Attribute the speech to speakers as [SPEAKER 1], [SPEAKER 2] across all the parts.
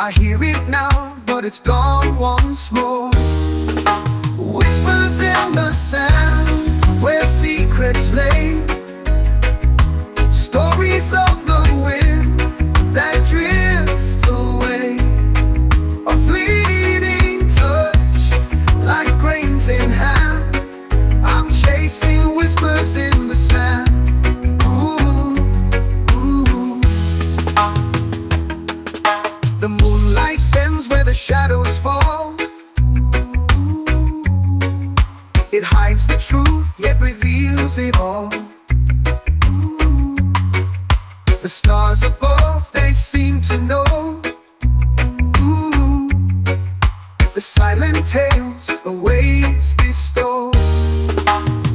[SPEAKER 1] I hear it now, but it's gone once more. Whispers in the sand, where secrets lay. Stories of the wind that drift away. A fleeting touch, like grains in hand. I'm chasing whispers in the sand. The moonlight bends where the shadows fall. It hides the truth, yet reveals it all. The stars above, they seem to know. The silent tales, the waves bestow.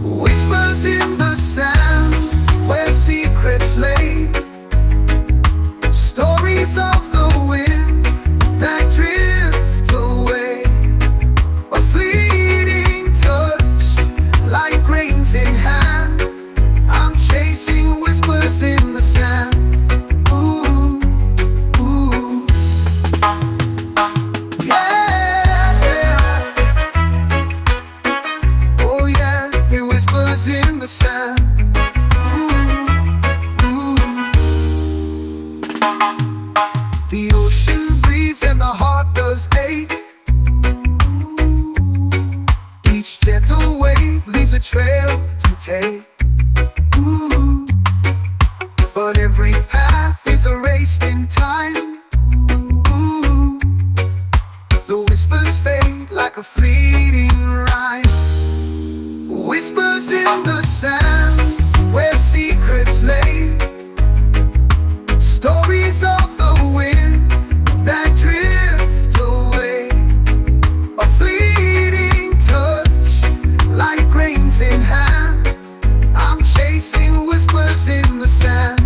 [SPEAKER 1] Whispers in the sand, where secrets lay. Stories of the wind that drift away. A fleeting touch, like grains in hand. I'm chasing whispers in the sand. Ooh, ooh. Yeah. Oh yeah, it whispers in the sand. The ocean breathes and the heart does ache. Each gentle wave leaves a trail to take. But every path is erased in time. The whispers fade like a fleeting rhyme. Whispers in the sand, where secrets lay. Stories of the wind that drift away. A fleeting touch, like grains in hand. I'm chasing whispers in the sand.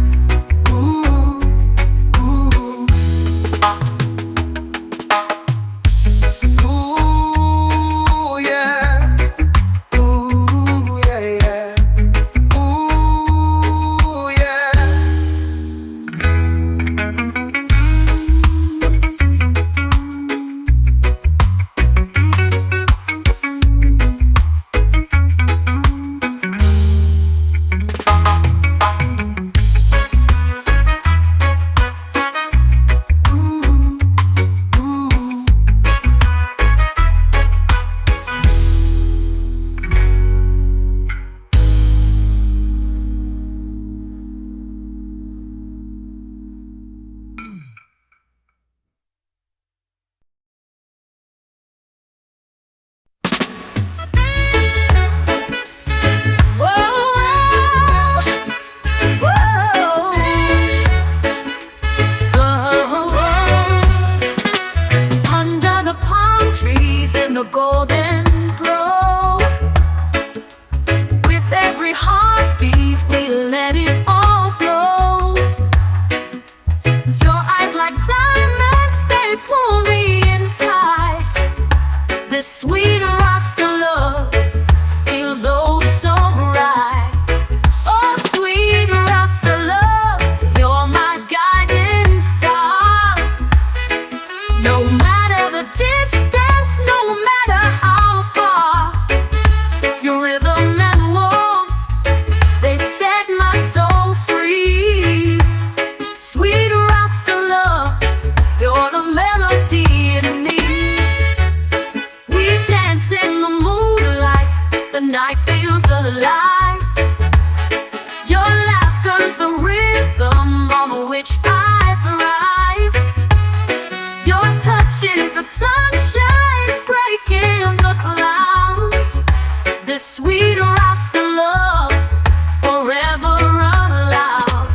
[SPEAKER 1] Ooh, ooh. Ooh, yeah. Ooh, yeah, yeah. Ooh, yeah.
[SPEAKER 2] Under the palm trees in the golden glow, with every heartbeat we let it all flow. Your eyes like diamonds, they pull me in tight. This sweet Rasta love feels oh so right. Oh sweet Rasta love, you're my guiding star. No matter the distance, no matter how far, your rhythm and warmth, they set my soul free. Sweet Rasta love, you're the melody in me. We dance in the moonlight, the night feels alive. Your laughter's the rhythm on which I thrive. Your touch is the sunshine breaking the clouds. This sweet Rasta love, forever alive.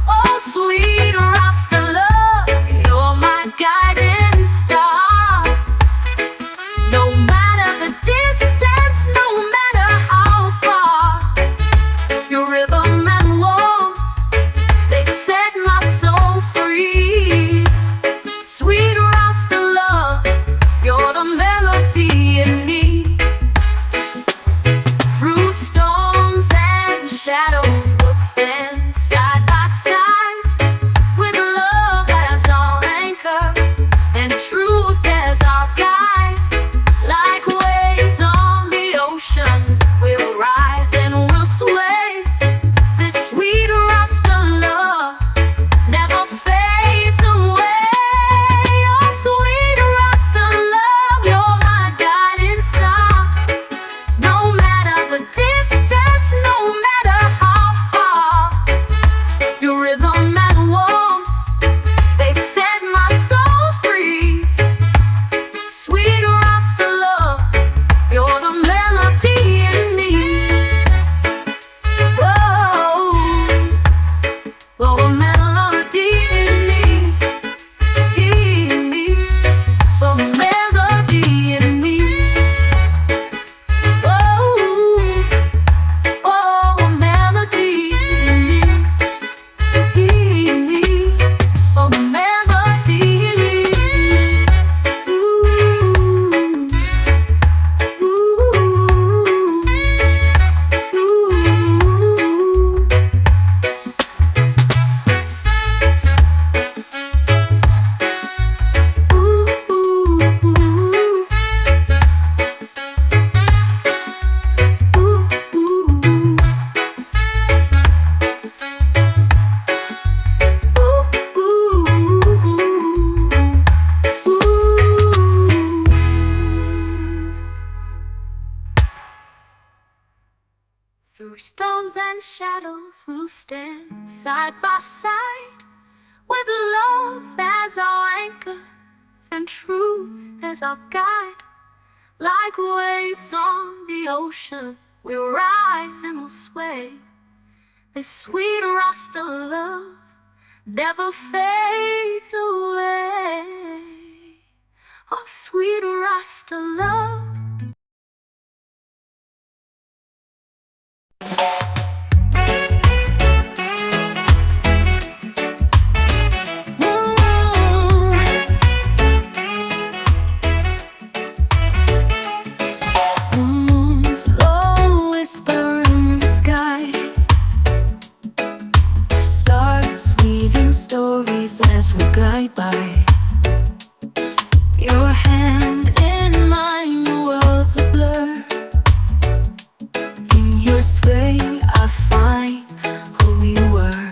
[SPEAKER 2] Oh sweet Rasta love, you're my guiding star. No matter the distance, no matter how far, your rhythm and warmth, they set my soul free. Sweet Rasta love, and shadows will stand side by side, with love as our anchor and truth as our guide. Like waves on the ocean, we'll rise and we'll sway. This sweet Rasta love never fades away. Oh, sweet Rasta love.
[SPEAKER 3] As we glide by, your hand in mine, the world's a blur. In your sway, I find who you were.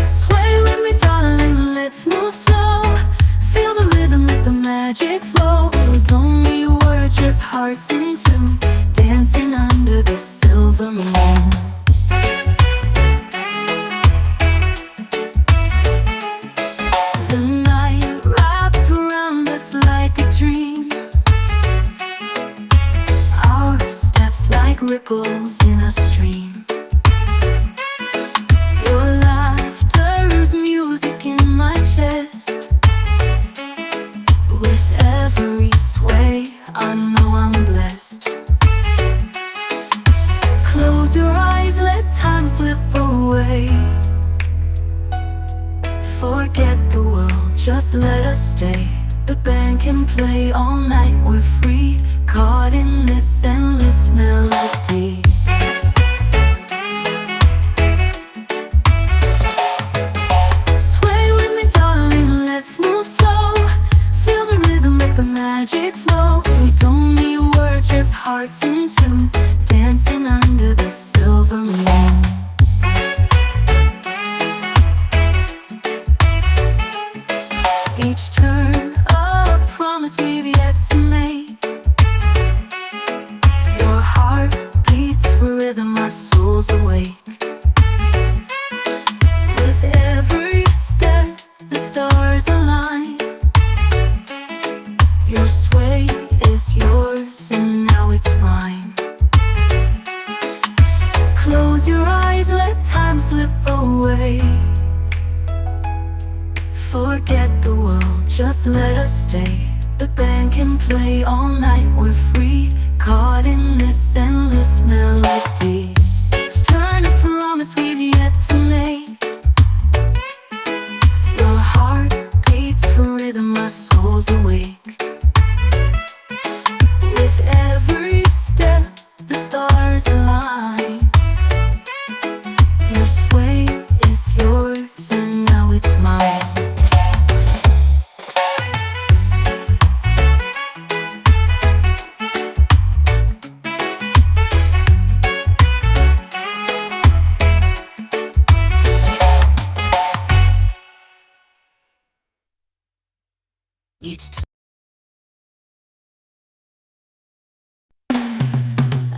[SPEAKER 3] Sway with me, darling, let's move slow. Feel the rhythm, let the magic flow. Don't need words, just hearts in tune, dancing under the silver moon. Ripples in a stream. Your laughter's music in my chest. With every sway, I know I'm blessed. Close your eyes, let time slip away. Forget the world, just let us stay. The band can play all night, we're free, caught in this endless melody. Sway with me, darling, let's move slow. Feel the rhythm, let the magic flow. We don't need words, just hearts in tune, dancing under the silver moon. Each turn a promise we've yet to make. Your heart beats with rhythm, my soul's awake. With every step, the stars align. Your sway is yours and now it's mine. Close your eyes, let time slip away. Forget the world, just let us stay. The band can play all night, we're free, caught in this endless melody. Each turn a promise we've yet to make. Your heart beats for rhythm, my soul's awake. With every step, the stars align. Your sway is yours and now it's mine.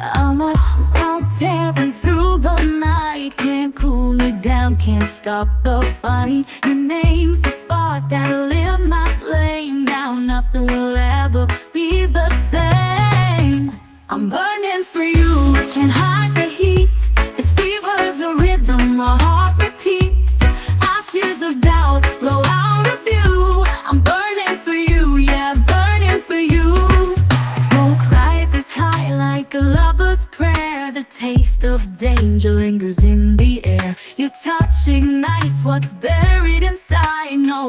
[SPEAKER 3] I'm out tearing through the night. Can't cool me down, can't stop the fight. Your name's the spark that lit my flame. Now nothing will ever be the same. I'm burning for you, can't hide the heat. It's fever's a rhythm, my heart repeats. Ashes of doubt blow out of view. I'm burning for you, yeah, burning for you. Smoke rises high like a lover's prayer. The taste of danger lingers in the air. Your touch ignites what's buried inside. No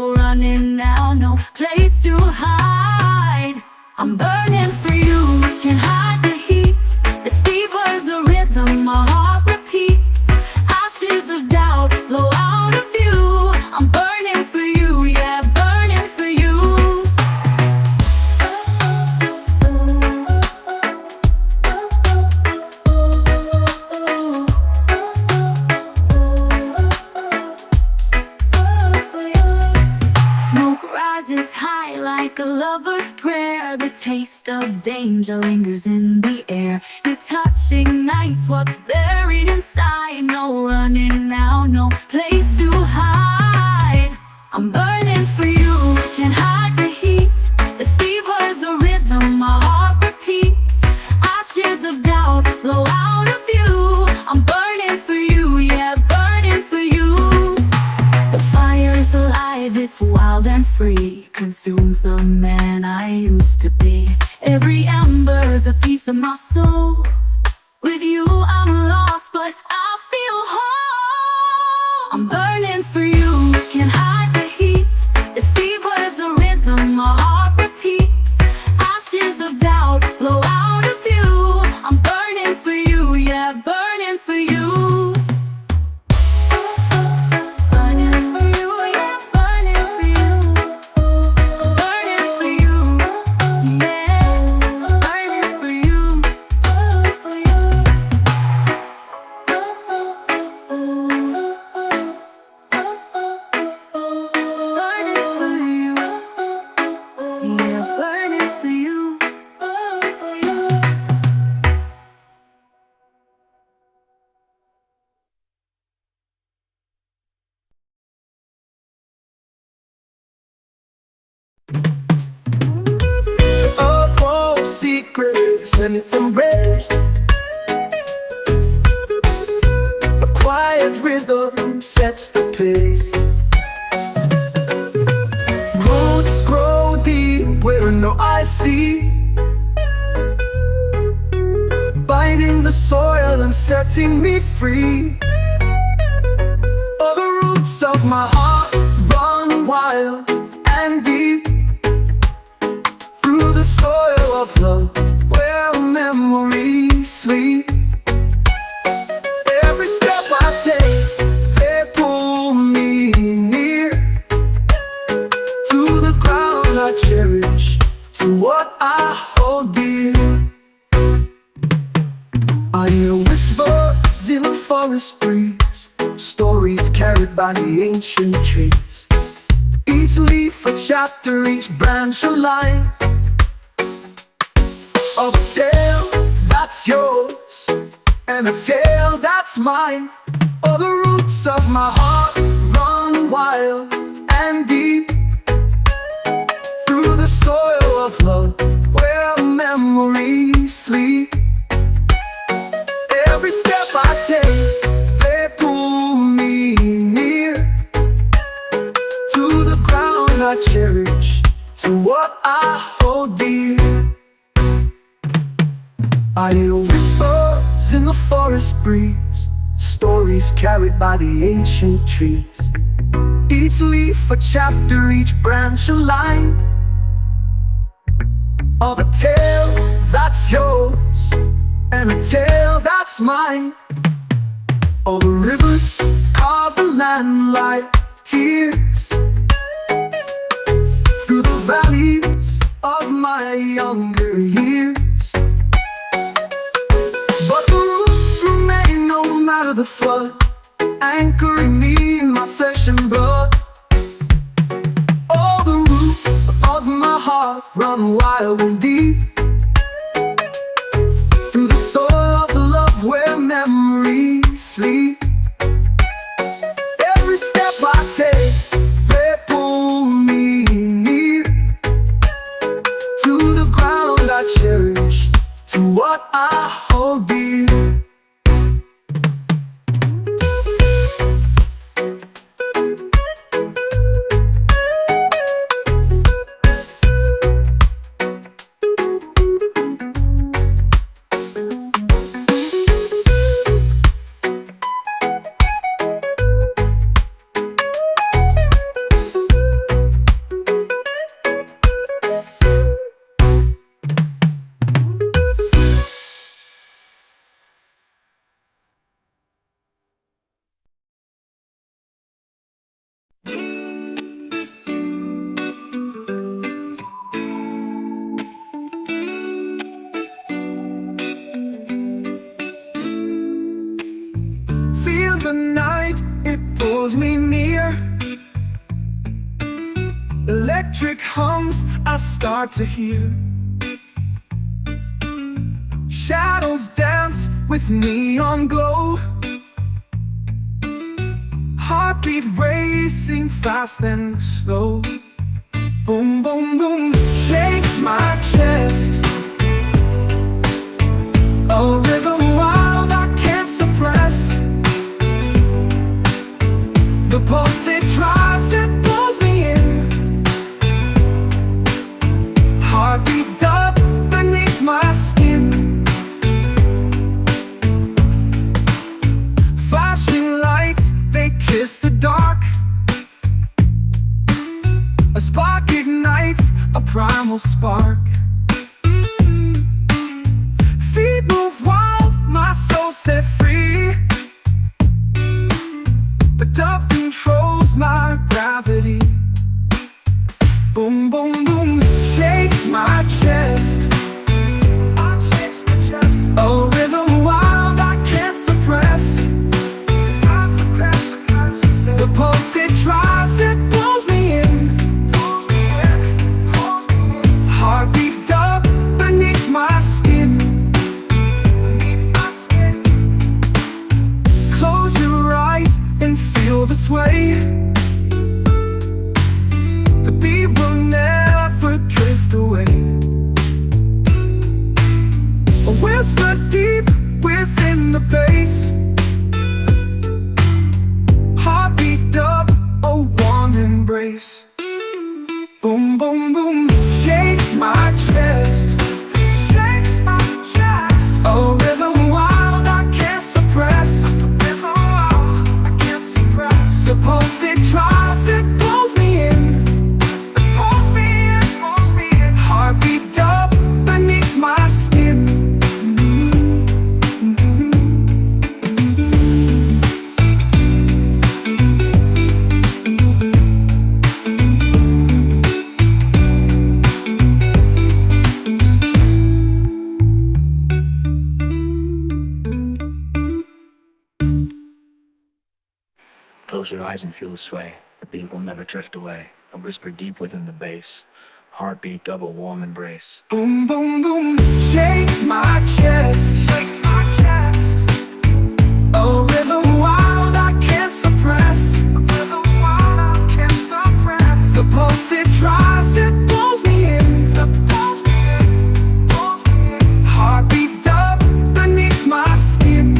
[SPEAKER 3] rises high like a lover's prayer. The taste of danger lingers in the air. Your touch ignites what's buried inside. No running now, no place to hide. I'm burning for you, can't hide the heat. This fever's a rhythm, my heart repeats. Ashes of doubt blow out of view. I'm burning for you, yeah, burning for you. The fire's alive, it's wild and free. Consumes the man I used to be. Every ember's a piece of my soul. With you I'm lost, but I feel whole. I'm burning for you, can't hide the heat. This fever's a rhythm, my heart repeats. Ashes of doubt blow out of view. I'm burning for you, yeah, burning for you. Burning for you, yeah, burning for you. Burning for you, yeah, burning for you.
[SPEAKER 1] Earth won't secrets and it's embraced. A quiet rhythm sets the pace. Roots grow deep where no eye see, binding the soil and setting me free. Oh, the roots of my heart run wild and deep through the soil of love where memories sleep. Every step I take, they pull me near to the ground I cherish, to what I hold dear. I hear whispers in the forest breeze, stories carried by the ancient trees. Each leaf a chapter, each branch a line of a tale that's yours and a tale that's mine. Oh, the roots of my heart run wild and deep through the soil of love where memories sleep. Every step I take, they pull me near to the ground I cherish, to what I hold dear. I hear whispers in the forest breeze, stories carried by the ancient trees. Each leaf a chapter, each branch a line of a tale that's yours and a tale that's mine. Oh, the rivers carve the land like tears through the valleys of my younger years. But the roots remain no matter the flood, anchoring me in my flesh and blood. All the roots of my heart run wild and deep through the soil of love where memories sleep. Every step I take, they pull me near to the ground I cherish, to what I hold dear. Electric hums I start to hear. Shadows dance with neon glow. Heartbeat racing fast and slow. Boom, boom, boom, shakes my chest. A rhythm wild I can't suppress. The pulse it drives, it pulls me in. Heartbeat up beneath my skin. Flashing lights, they kiss the dark. A spark ignites, a primal spark. Feet move wild, my soul set free. The dub controls my gravity. Boom, boom, boom, shakes my chest. A rhythm wild I can't suppress. The pulse it drives, it pulls me in. Heartbeat up beneath my skin. Close your eyes and feel the sway. The beat will never drift away. A whisper deep within the bass. Heartbeat up, a warm embrace. Boom, boom, boom, shakes my chest. A rhythm wild I can't suppress. The pulse it drives, it pulls me in. Heartbeat up beneath my skin.
[SPEAKER 4] Close your eyes and feel the sway. The beat will never drift away. A whisper deep within the bass. Heartbeat double warm embrace.
[SPEAKER 1] Boom, boom, boom, shakes my chest. A rhythm wild I can't suppress. The pulse it drives, it pulls me in. Heartbeat up beneath my skin.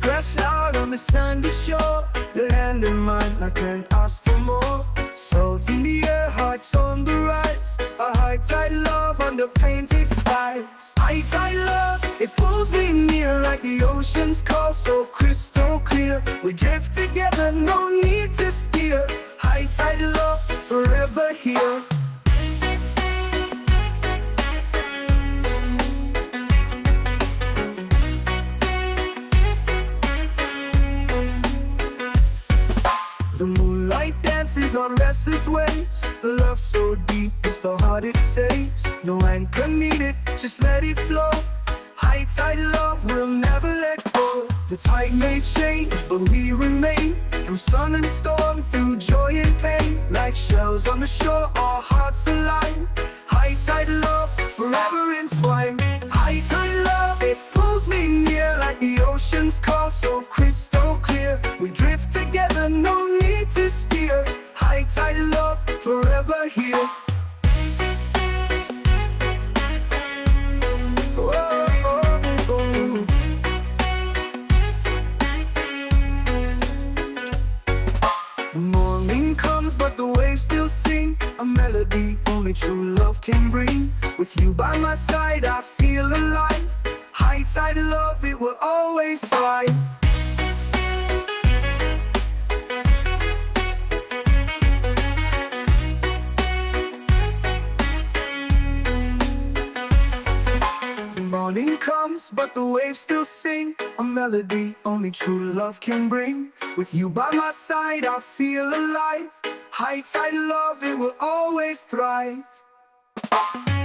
[SPEAKER 1] Crash out on the sandy shore. Your hand in mine, I can't ask for more. Salt in the air, hearts on the rise. A high tide love under painted skies. High tide love, it pulls me near like the ocean's call, so crystal clear. We drift together, no need to steer. High tide love, forever here. The moonlight dances on restless waves. The love so deep, it's the heart it saves. No anchor needed, just let it flow. High tide love will never let go. The tide may change, but we remain. Through sun and storm, through joy and pain. Like shells on the shore, our hearts align. High tide love, forever entwined. High tide love, it pulls me near like the ocean's call, so crystal clear. We drift together, no need to steer. High tide love, forever here. The morning comes, but the waves still sing. A melody only true love can bring. With you by my side, I feel alive. Hindsight love, it will always thrive. Morning comes, but the waves still sing a melody only true love can bring. With you by my side, I feel alive. High tide love, it will always thrive.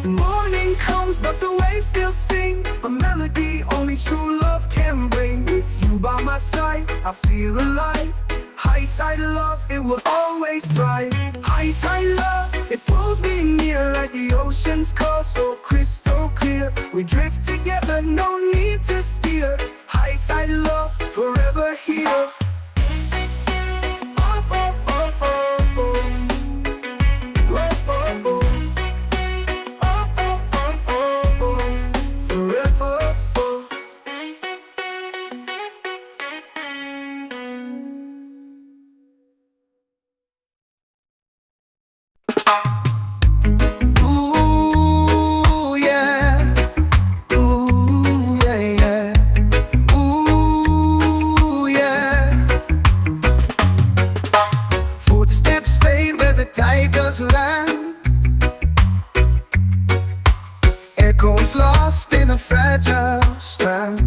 [SPEAKER 1] Morning comes, but the waves still sing a melody only true love can bring. With you by my side, I feel alive. High tide love, it will always thrive. High tide love, it pulls me near like the ocean's call, so crystal clear. We drift together, no need to steer. High tide love, forever here. Oh, oh, oh, oh, oh. Oh, oh, oh. Oh, oh, oh, oh, oh. Forever, oh. Ooh, yeah. Ooh, yeah, yeah. Ooh, yeah. Footsteps fade where the tide does land. Echoes lost in a fragile strand.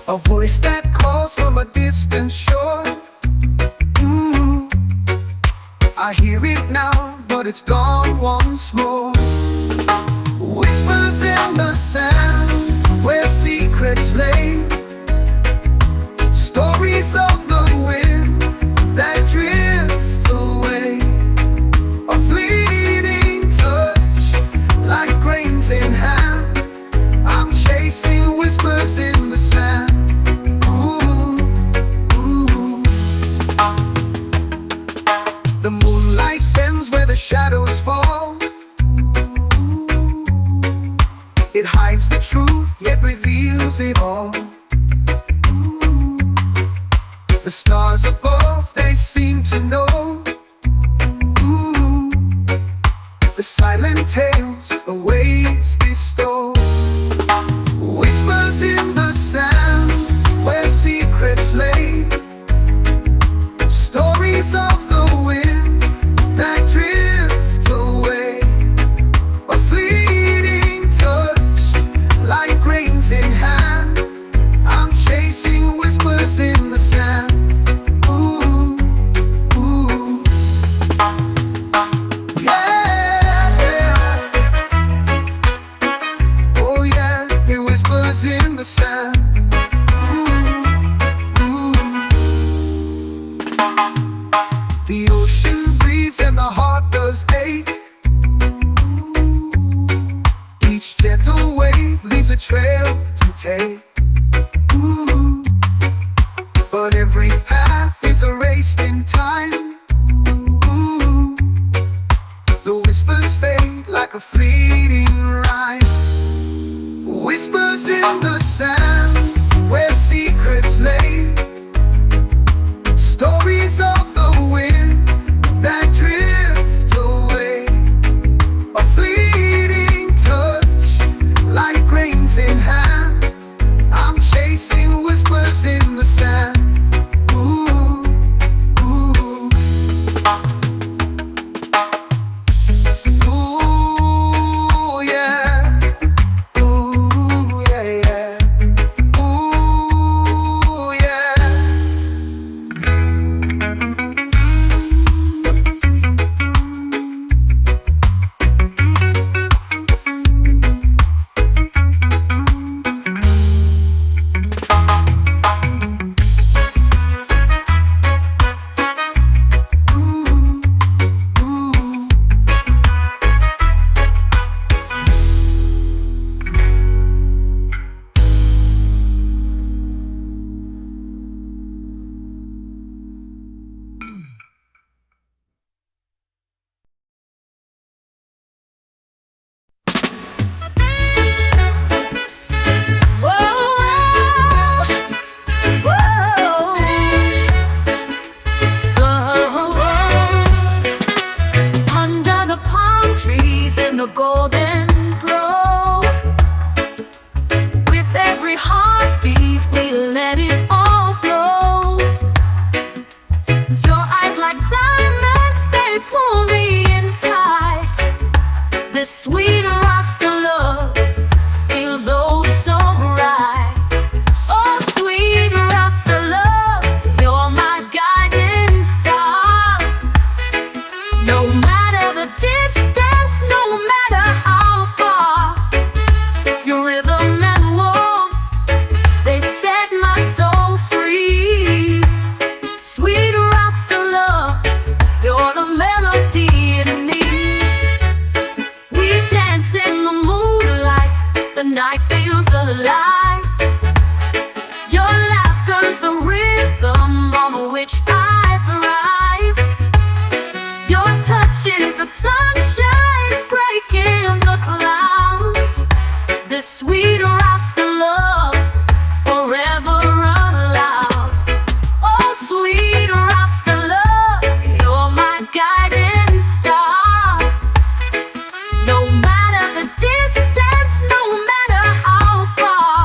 [SPEAKER 1] A voice that calls from a distant shore. I hear it now, but it's gone once more. Whispers in the sand, where secrets lay. Stories of the wind that drift away. A fleeting touch, like grains in hand. I'm chasing whispers in the sand. The moonlight bends where the shadows fall. It hides the truth, yet reveals it all. The stars above, they seem to know. The silent tales, the waves bestow. Whispers in the sand, where secrets lay. Stories of the wind that drift away. A fleeting touch, like grains in hand. I'm chasing whispers in the sand. Ooh, ooh. Yeah. Oh yeah, it whispers in the sand. The ocean breathes and the heart does ache. Each gentle wave leaves a trail to take. But every path is erased in time. The whispers fade like a fleeting rhyme. Whispers in the sand, where secrets lay. Stories of the wind that drift away. A fleeting touch, like grains in hand.
[SPEAKER 2] the night feels alive. Your laughter's the rhythm on which I thrive. Your touch is the sunshine breaking the clouds. This sweet Rasta love forever unloud. Oh, sweet Rasta love, you're my guiding star. No matter the distance, no matter how far,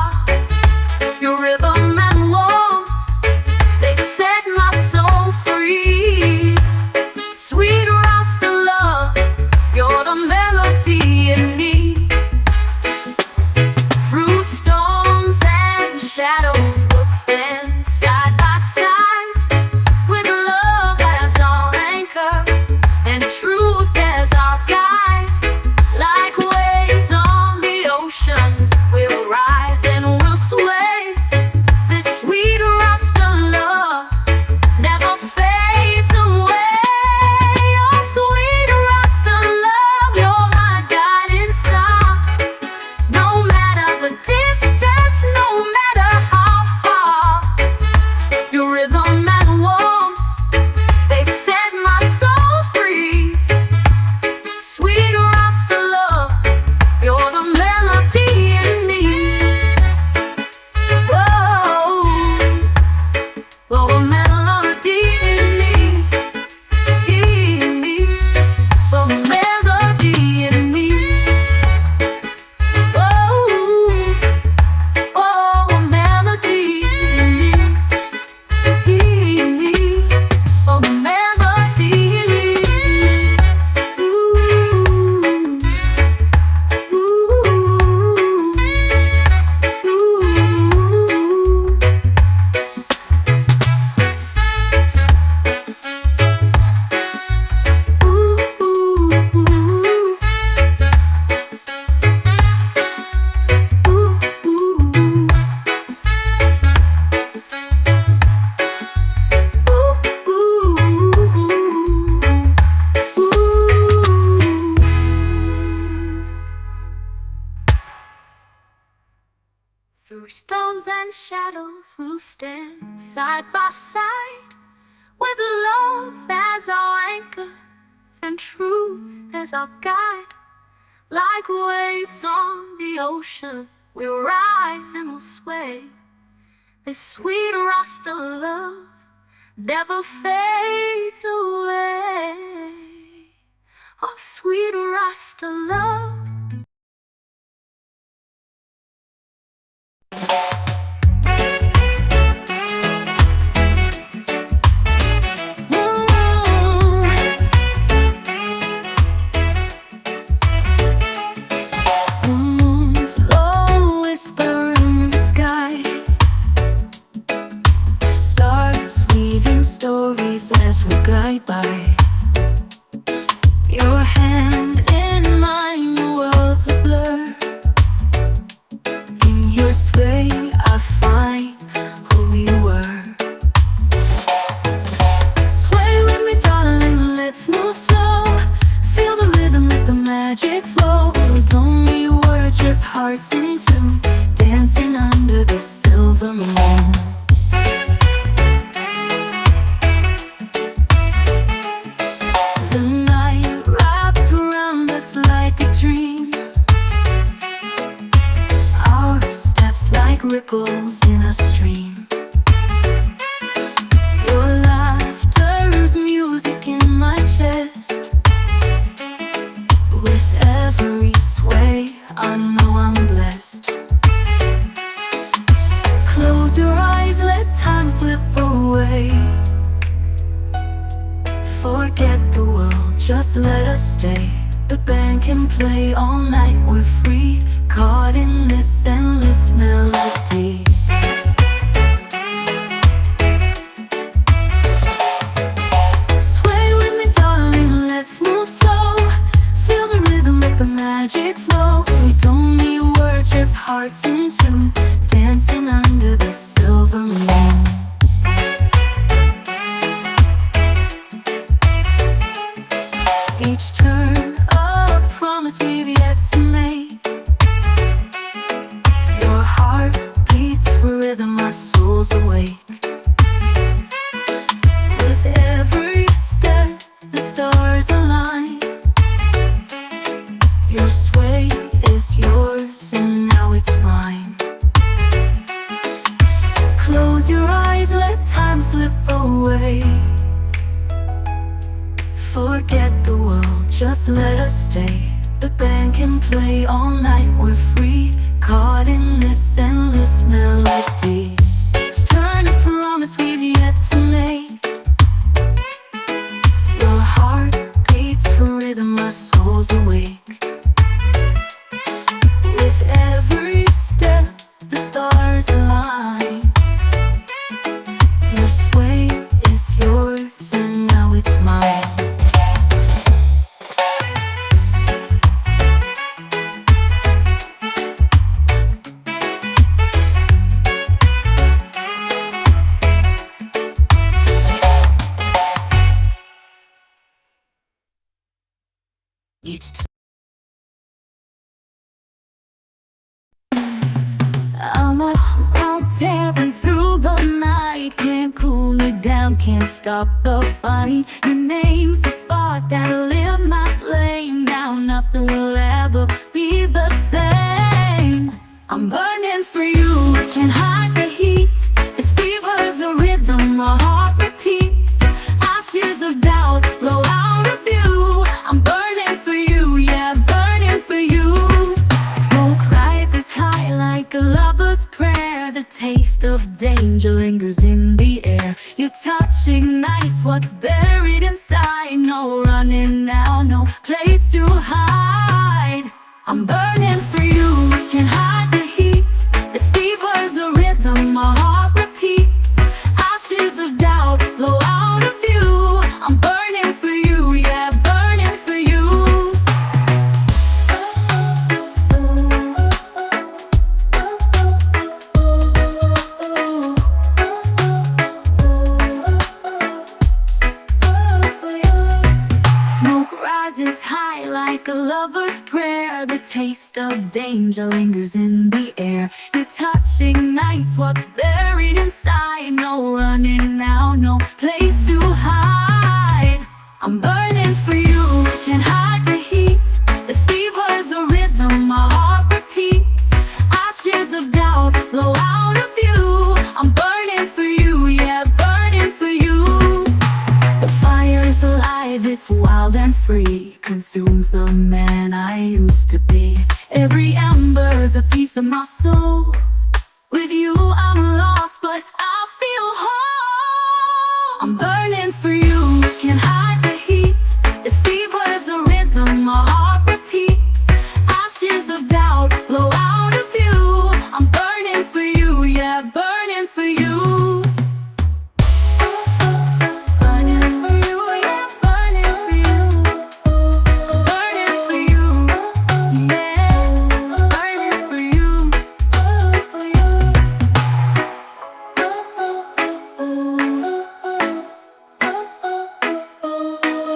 [SPEAKER 2] your rhythm and warmth, they set my soul free. Sweet Rasta love, you're the melody in me. Through storms and shadows, we'll stand side by side, with love as our anchor and truth as our guide. Like waves on the ocean, we'll rise and we'll sway. This sweet Rasta love never fades away. Oh, sweet Rasta love, you're my guiding star. No matter the distance, no matter how far, your rhythm and warmth, they set my soul free. Sweet Rasta love, you're the melody in me. Whoa, oh, a melody in me, oh, a melody in me. Oh, oh, a melody in me, oh, a melody in me. Ooh, through storms and shadows, we'll stand side by side, with love as our anchor and truth as our guide. Like waves on the ocean, we'll rise and we'll sway. This sweet Rasta love never fades away. Oh, sweet Rasta love.
[SPEAKER 3] The moon's low whisper in the sky. Stars weaving stories as we glide by. Your hand in mine, the world's a blur. In your sway, I find who you were. Sway with me, darling, let's move slow. Feel the rhythm, let the magic flow. Don't need words, just hearts in tune, dancing under the silver moon. The night wraps around us like a dream. Our steps like ripples in a stream. Your laughter's music in my chest. With every sway, I know I'm blessed. Close your eyes, let time slip away. Forget the world, just let us stay. The band can play all night, we're free, caught in this endless melody. Sway with me, darling, let's move slow. Feel the rhythm, let the magic flow. We don't need words, just hearts in tune, dancing under the silver moon. Each turn a promise we've yet to make. So let us stay. The band can play all night, we're free, caught in this endless melody. Each turn a promise we've yet to make. Your heart beats a rhythm, our souls awake. With every step, the stars align. Your sway is yours and now it's mine. I'm out tearing through the night, can't cool it down, can't stop the fight. Your name's the spark that lit my flame. Now nothing will ever be the same. I'm burning for you, can't hide the heat. This fever's a rhythm, my heart repeats. Ashes of doubt blow out of view. I'm burning for you, yeah, burning for you. Smoke rises high like a lover's prayer. The taste of danger lingers in the air. Your touch ignites what's buried inside. No running now, no place to hide. I'm burning for you, can't hide the heat. This fever's a rhythm, my heart repeats. Ashes of doubt blow out of view. I'm burning for you, yeah, burning for you. Smoke rises high like a lover's prayer. The taste of danger lingers in the air. Your touch ignites what's buried inside. No running now, no place to hide. I'm burning for you, can't hide the heat. This fever's a rhythm, my heart repeats. Ashes of doubt blow out of view. I'm burning for you, yeah, burning for you. The fire's alive, it's wild and free, consumes the man I used to be. Every ember's a piece of my soul. With you I'm lost, but I feel whole. I'm burning for you, can't hide the heat. This fever's a rhythm, my heart repeats. Ashes of doubt blow out of view. I'm burning for you, yeah, burning for you. Burning for you, yeah, burning for you. Burning for you, yeah, burning for you.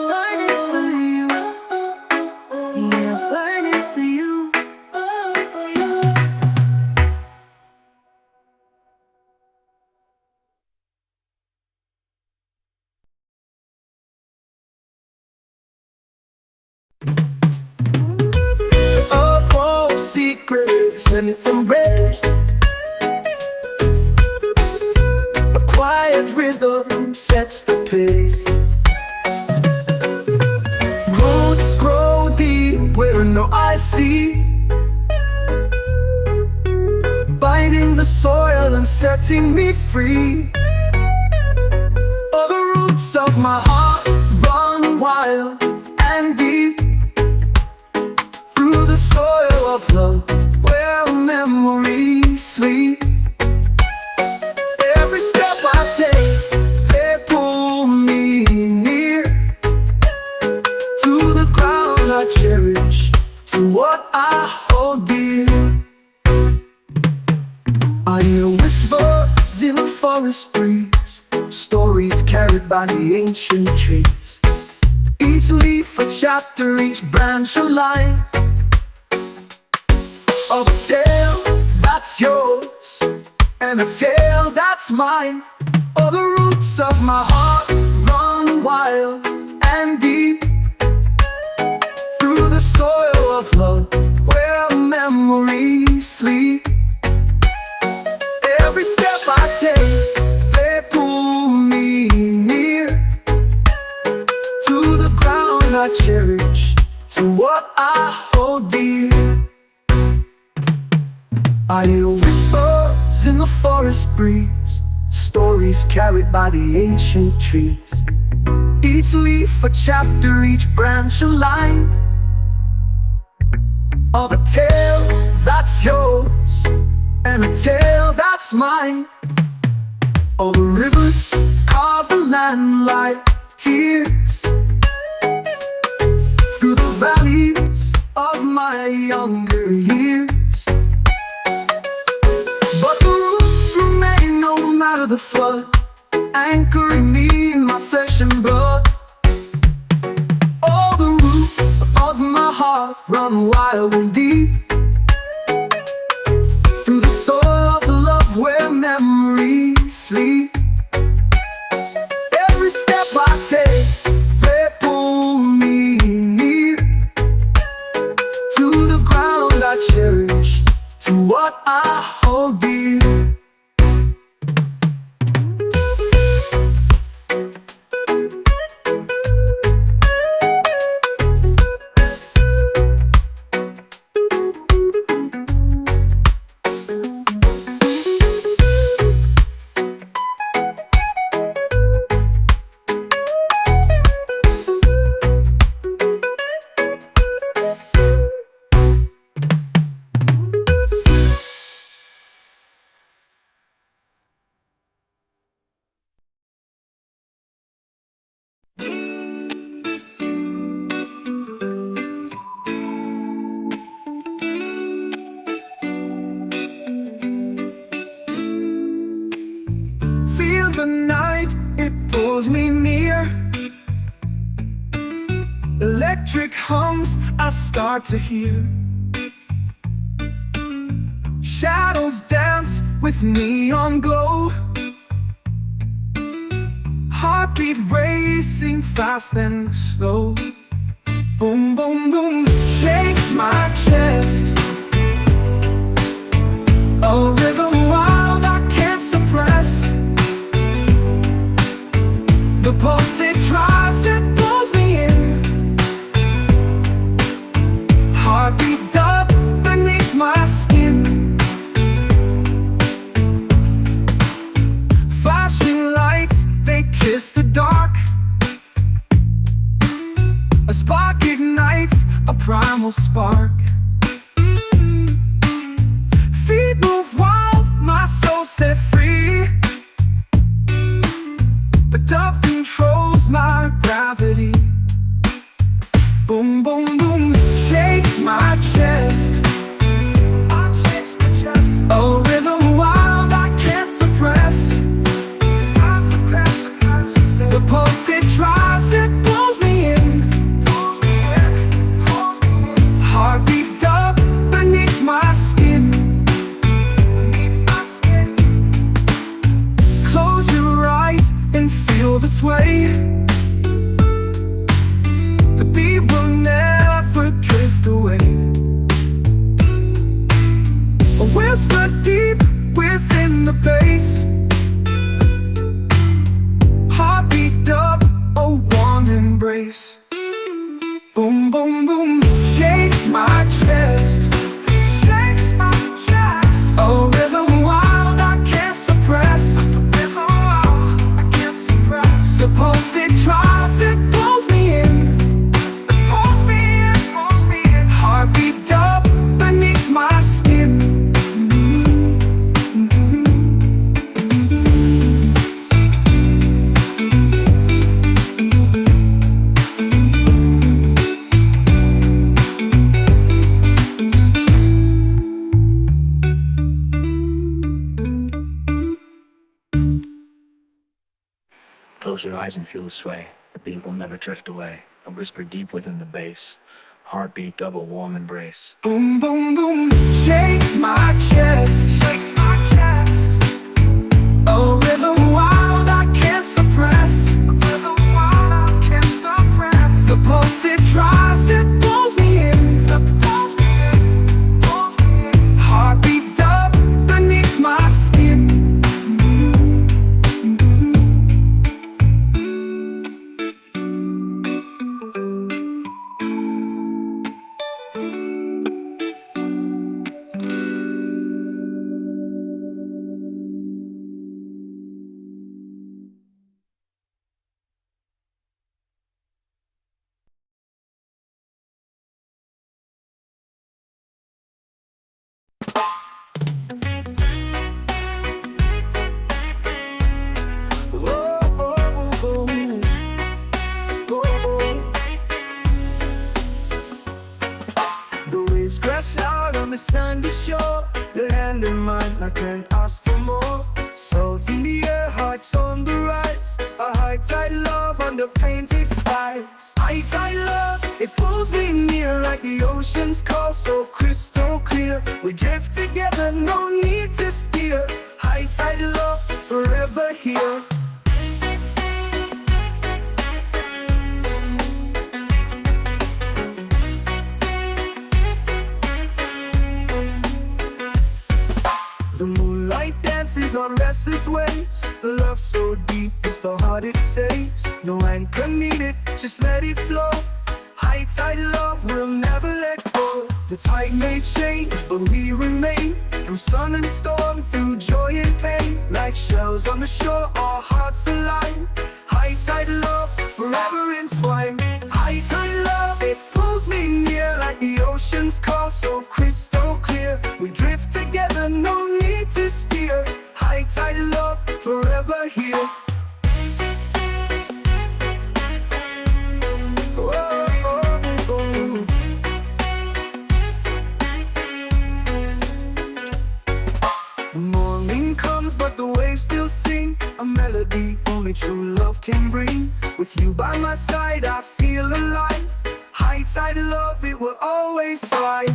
[SPEAKER 3] Burning for you, yeah, burning for you.
[SPEAKER 1] A cold secrets and it's embraced. A quiet rhythm sets the pace. Roots grow deep where no eyes see, binding the soil and setting me free. Oh, the roots of my heart run wild and deep through the soil of love where memories sleep. Every step I take, they pull me near to the ground I cherish, to what I hold dear. I hear whispers in the forest breeze, stories carried by the ancient trees. Each leaf a chapter, each branch a line of a tale that's yours and a tale that's mine. Oh, the roots of my heart run wild and deep through the soil of love where memories sleep. Every step I take, they pull me near to the ground I cherish, I hear whispers in the forest breeze, stories carried by the ancient trees. Each leaf a chapter, each branch a line of a tale that's yours and a tale that's mine. All the rivers carve the land like tears through the valleys of my younger years. But the roots remain no matter the flood, anchoring me in my flesh and blood. All the roots of my heart run wild and deep through the soil of love where memories sleep. Every step I take, they pull me near to the ground I cherish, to what I hold dear. Feel the night, it pulls me near. Electric hums I start to hear. Shadows dance with neon glow. Heartbeat racing fast and slow. Boom, boom, boom, shakes my chest. A rhythm wild I can't suppress. The pulse it drives, it pulls me in. Heartbeat up beneath my skin. Flashing lights, they kiss the dark. A spark ignites, a primal spark. Feet move wild, my soul set free. The dub controls my gravity. Boom, boom, boom, shakes my chest. A rhythm wild I can't suppress. The pulse it drives, it pulls me in. Heartbeat up beneath my skin. Close your eyes and feel the sway. The beat will never drift away. A whisper deep within the bass. Heartbeat up, a warm embrace. Boom, boom, boom, shakes my chest. A rhythm wild I can't suppress. The pulse it drives, it pulls me in. Heartbeat up beneath my skin.
[SPEAKER 4] Close your eyes and feel the sway. The beat will never drift away. A whisper deep within the bass. Heartbeat double warm embrace.
[SPEAKER 1] Boom, boom, boom, shakes my chest. A rhythm wild I can't suppress. The pulse it drives, it pulls me in. Heartbeat up beneath my skin. The waves crash out on the sandy shore. Your hand in mine, I can't ask for more. Salt in the air, hearts on the rise. A high tide love under painted skies. High tide love, it pulls me near like the ocean's call, so crystal clear. We drift together, no need to steer. High tide love, forever here. The moonlight dances on restless waves. The love so deep, it's the heart it saves. No anchor needed, just let it flow. High tide love will never let go. The tide may change, but we remain. Through sun and storm, through joy and pain. Like shells on the shore, our hearts align. High tide love, forever entwined. High tide love, it pulls me near like the ocean's call, so crystal clear. We drift together, no need to steer. High tide love, forever here. Oh, oh, oh. The morning comes, but the waves still sing. A melody only true love can bring. With you by my side, I feel alive. High tide love, it will always thrive.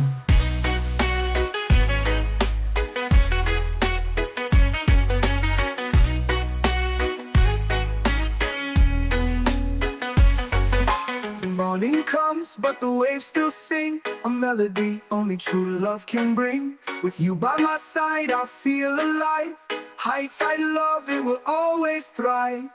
[SPEAKER 1] Morning comes, but the waves still sing. A melody only true love can bring. With you by my side, I feel alive. High tide love, it will always thrive.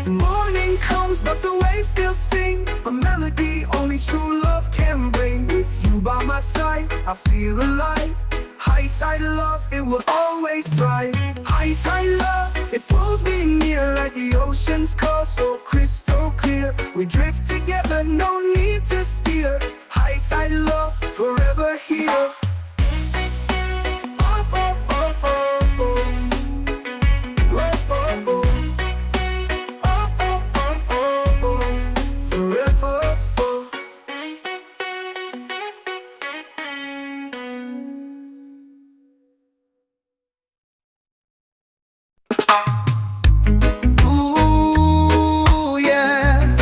[SPEAKER 1] Morning comes, but the waves still sing. A melody only true love can bring. With you by my side, I feel alive. High tide love, it will always thrive. High tide love, it pulls me near like the ocean's call, so crystal clear. We drift together, no need to steer. High tide love, forever here. Oh, oh, oh, oh, oh. Oh, oh, oh. Oh, oh, oh, oh, oh. Forever, oh. Ooh, yeah.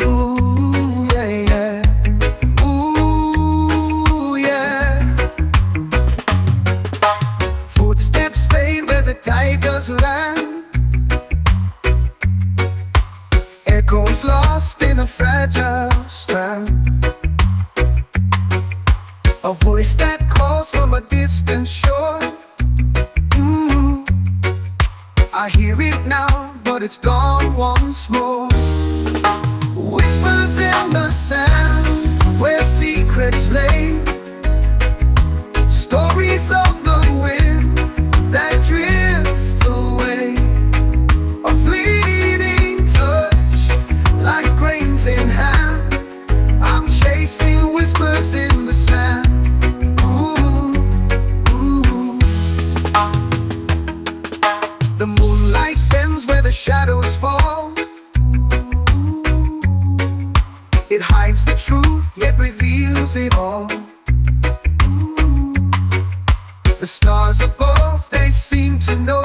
[SPEAKER 1] Ooh, yeah, yeah. Ooh, yeah. Footsteps fade where the tigers land. Echoes lost in a fragile strand. A voice that calls from a distant shore. I hear it now, but it's gone once more. Whispers in the sand, where secrets lay. Stories of the wind that drift away. A fleeting touch, like grains in hand. I'm chasing whispers in the sand. The moonlight bends where the shadows fall. It hides the truth, yet reveals it all. The stars above, they seem to know.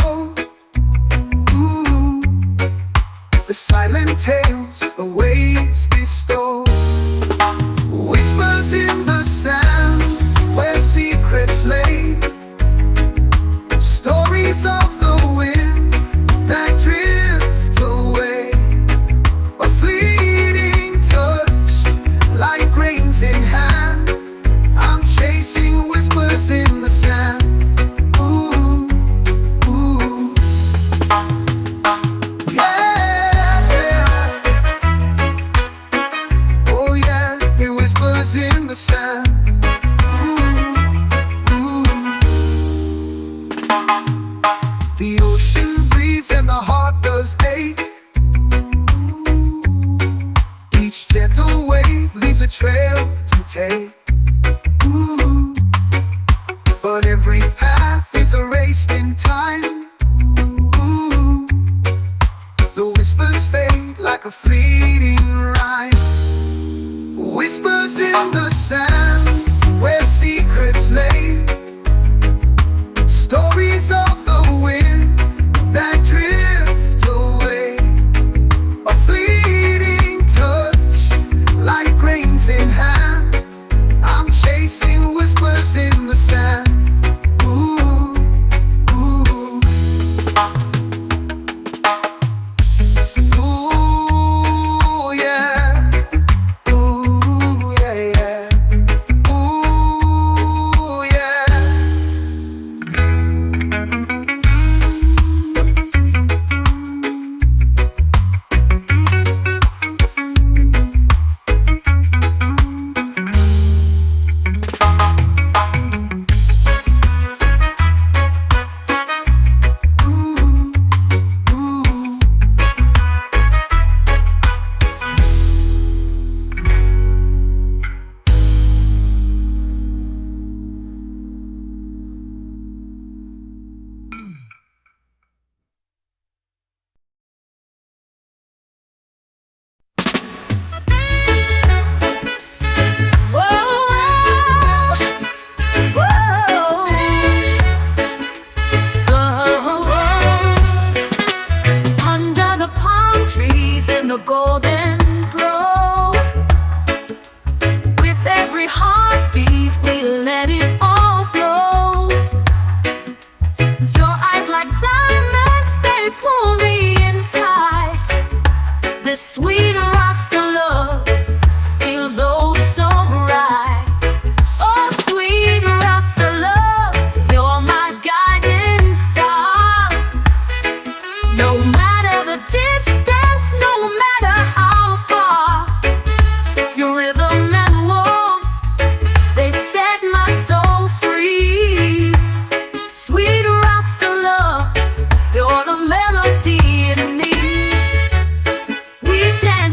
[SPEAKER 1] The silent tales, the waves bestow. Whispers in the sand, where secrets lay. Stories of the wind that drift away. A fleeting touch, like grains in hand. I'm chasing whispers in the sand. Ooh, ooh. Yeah, yeah. but every path is erased in time. Ooh. The whispers fade like a fleeting rhyme. Whispers in the sand where secrets lay. Stories of the wind that drift away. A fleeting touch like grains in hand. I'm chasing whispers in the sand. Ooh, ooh. Ooh, yeah. Ooh, yeah, yeah. Ooh, yeah. Ooh, ooh.
[SPEAKER 2] Under the palm trees in the golden glow, with every heartbeat we let it all flow. Your eyes like diamonds, they pull me in tight. This sweet Rasta love feels oh so right. Oh sweet Rasta love, you're my guiding star. No matter the distance, no matter how far, your rhythm and warmth, they set my soul free. Sweet Rasta love, you're the melody in me. We dance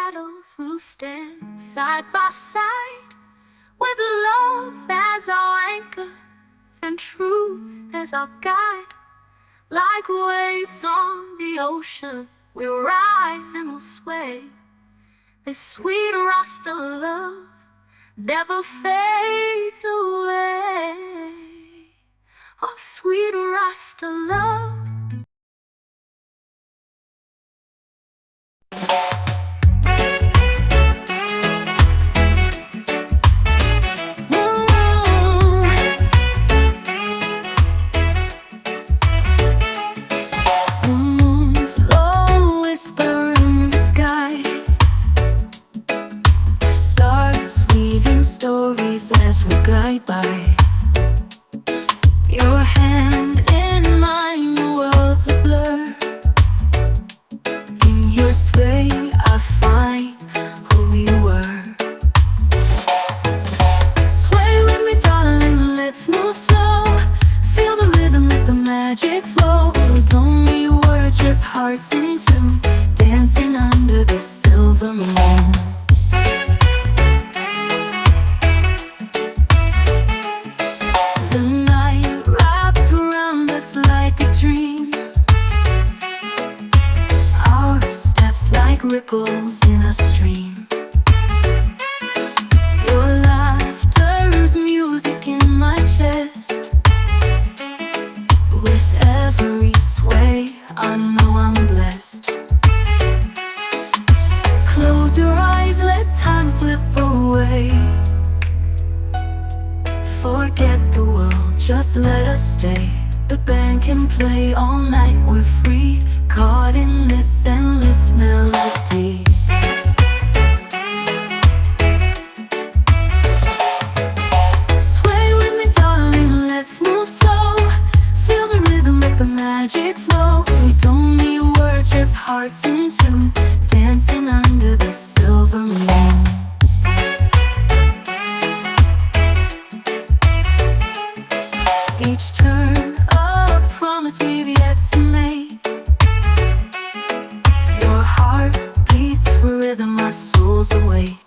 [SPEAKER 2] shadows will stand side by side, with love as our anchor and truth as our guide. Like waves on the ocean, we'll rise and we'll sway. This sweet rust of love never fades away. Oh, sweet rust of love.
[SPEAKER 3] As we glide by, your hand in mine, the world's a blur. In your sway, I find who we were. Sway with me, darling, let's move slow. Feel the rhythm, let the magic flow. Don't need words, just hearts in tune, dancing under the silver moon. Ripples in a stream. Your laughter's music in my chest. With every sway, I know I'm blessed. Close your eyes, let time slip away. Forget the world, just let us stay. The band can play all night, we're free, caught in this endless melody. Sway with me, darling, let's move slow. Feel the rhythm, let the magic flow. We don't need words, just hearts in tune, dancing under the silver moon. Each turn a promise we've yet to make. Your heart beats with rhythm, our souls awake.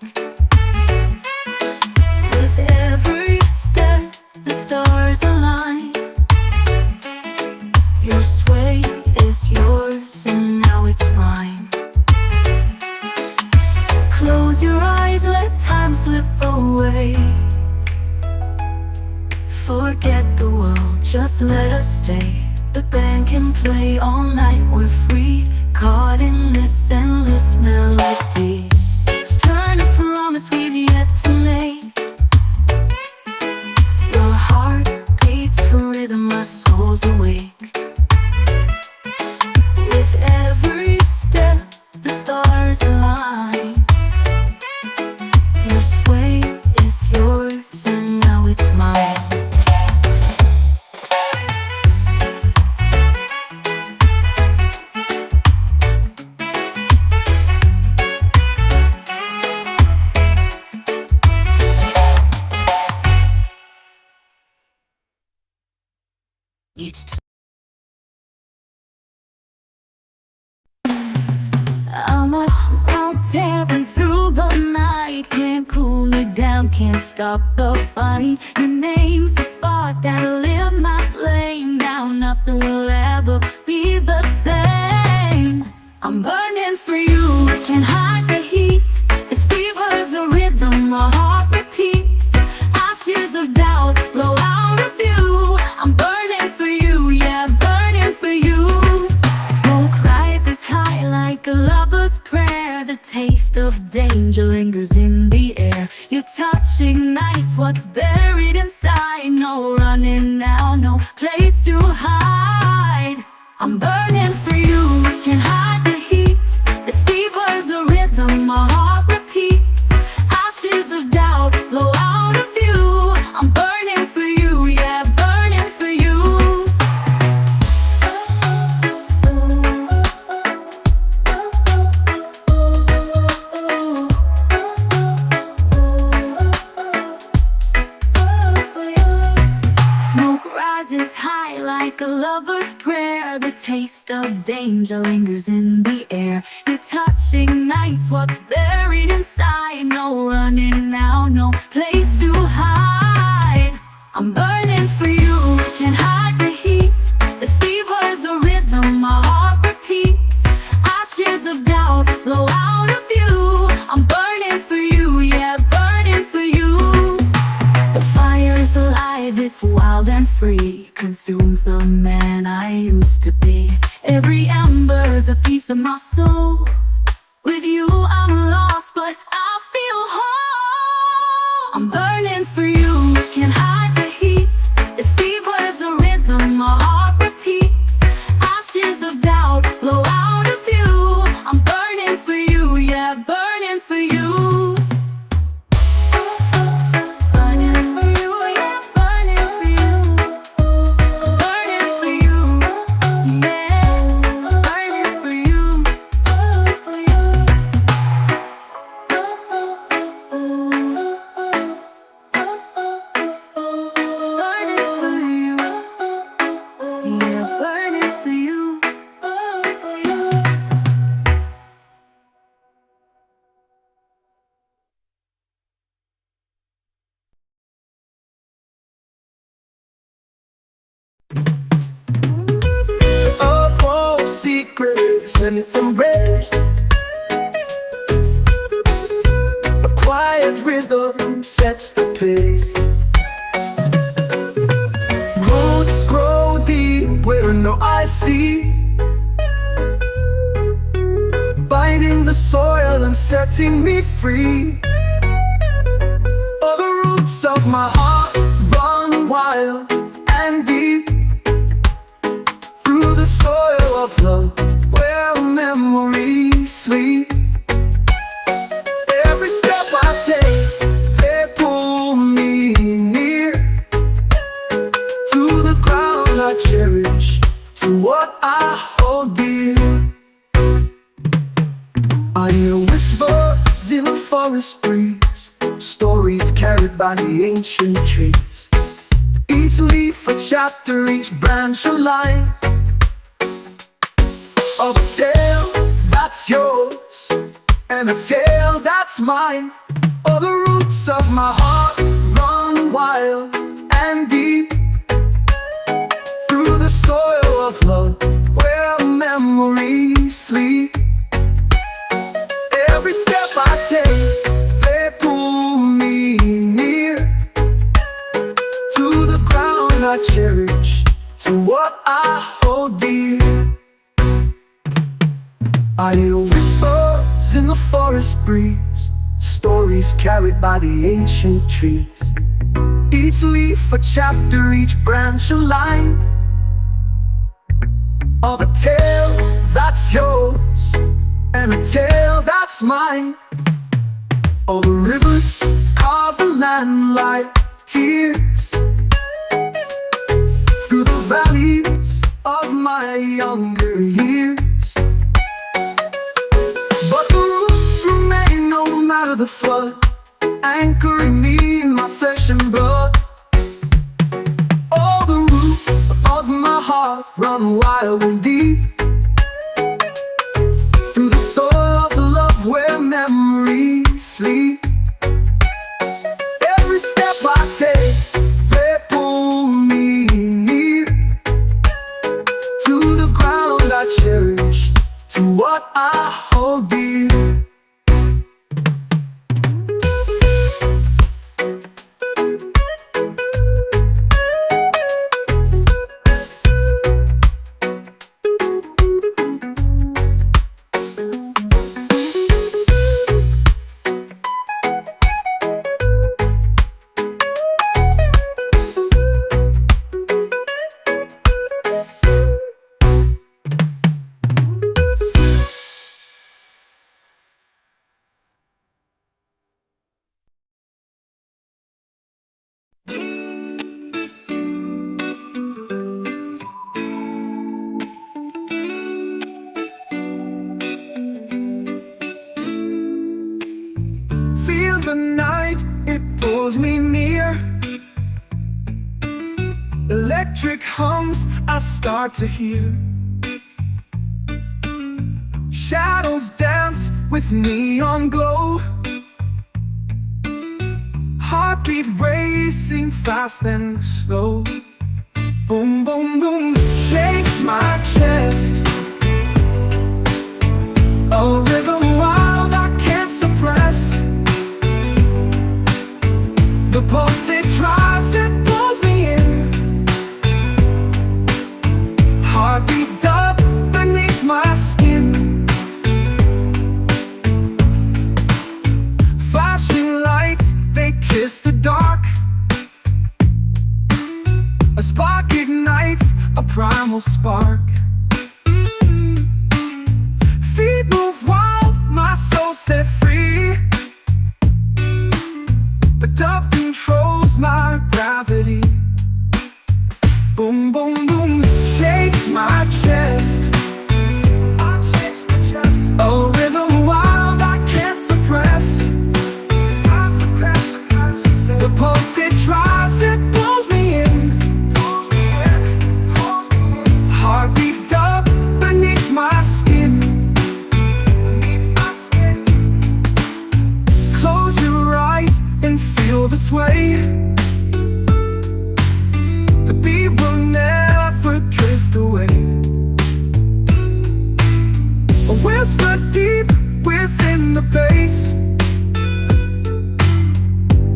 [SPEAKER 3] With every step, the stars align. Your sway is yours and now it's mine. Close your eyes, let time slip away. Forget the world, just let us stay. The band can play all night, we're free, caught in this endless melody. Each turn a promise we've yet to make. Your heart beats for rhythm, our souls awake. With every step, the stars align. Your sway is yours and now it's mine. I'm out tearing through the night, can't cool it down, can't stop the fight. Your name's the spark that lit my flame. Now nothing will ever be the same. I'm burning for you, can't hide the heat. This fever's a rhythm, my heart repeats. Ashes of doubt blow out of view. I'm burning for you, yeah, burning for you. Smoke rises high like a lover's prayer. The taste of danger lingers in the air. Your touch ignites what's buried inside. No running now, no place to hide. I'm burning for you, can't hide the heat. This fever's a rhythm, my heart repeats. Ashes of doubt blow out of view. I'm burning for you, yeah, burning for you. Smoke rises high like a lover's prayer. where the taste of danger lingers in the air. Your touch ignites what's buried inside. No running now, no place to hide. I'm burning for you, can't hide the heat. This fever's a rhythm my heart repeats. Ashes of doubt blow out of view. I'm burning for you, yeah, burning for you. The fire's alive, it's wild and free. Consumes the man I used to be. Every ember's a piece of my soul. With you I'm lost, but I feel whole. I'm burning for you, can't hide the heat. This fever's a rhythm my heart repeats. Ashes of doubt blow out of view. I'm burning for you, yeah, burning for you. Burning for you, yeah, burning for you. Burning for you, yeah, burning for you. Burning for you, yeah, burning for you.
[SPEAKER 1] A cold secrets and it's embraced. A quiet rhythm sets the pace. Roots grow deep where no eyes see. Binding the soil and setting me free. Oh, the roots of my heart run wild and deep. Through the soil of love, where memories sleep. Every step I take, they pull me near to the ground I cherish, to what I hold dear. I hear whispers in the forest breeze, stories carried by the ancient trees. Each leaf a chapter, each branch a line of a tale that's yours and a tale that's mine. Oh, the roots of my heart run wild and deep through the soil of love, where memories sleep. Every step I take, they pull me near to the ground I cherish, to what I hold dear. I hear whispers in the forest breeze, stories carried by the ancient trees. Each leaf a chapter, each branch a line of a tale that's yours and a tale that's mine. Oh, the rivers carve the land like tears through the valleys of my younger years. But the roots remain no matter the flood, anchoring me in my flesh and blood. All the roots of my heart run wild and deep through the soil of love, where memories sleep. Every step I take, they pull me near to the ground I cherish, to what I hold dear. Feel the night, it pulls me near. Electric hums I start to hear. Shadows dance with neon glow, heartbeat racing fast and slow. Boom, boom, boom, shakes my chest. A rhythm wild I can't suppress. The pulse it drives, it pulls me in. Heartbeat up beneath my skin. Flashing lights, they kiss the dark. A spark ignites, a primal spark. Feet move wild, my soul set free. The dub controls my gravity. Boom, boom, boom, shakes my chest. A rhythm wild I can't suppress. The pulse it drives, it pulls me in. Heartbeat up beneath my skin. Close your eyes and feel the sway. The beat will never drift away. A whisper deep within the bass.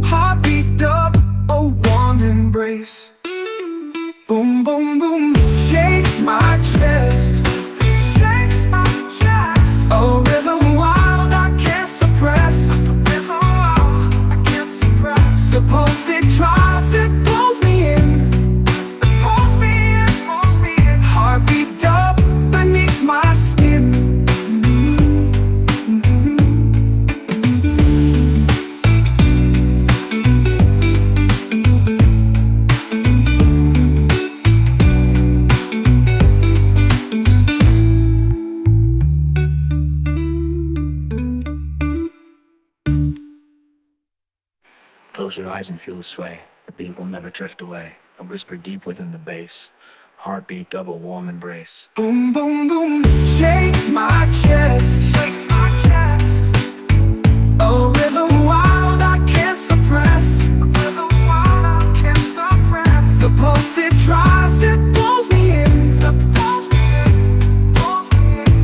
[SPEAKER 1] Heartbeat up, a warm embrace. Boom, boom, boom, shakes my chest. A rhythm wild I can't suppress. The pulse it drives, it pulls me in. Heartbeat up beneath my skin.
[SPEAKER 4] Close your eyes and feel the sway. The beat will never drift away. A whisper deep within the bass. Heartbeat double warm embrace.
[SPEAKER 1] Boom, boom, boom, shakes my chest. A rhythm wild I can't suppress. The pulse it drives, it pulls me in.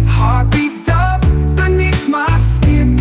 [SPEAKER 1] Heartbeat up beneath my skin.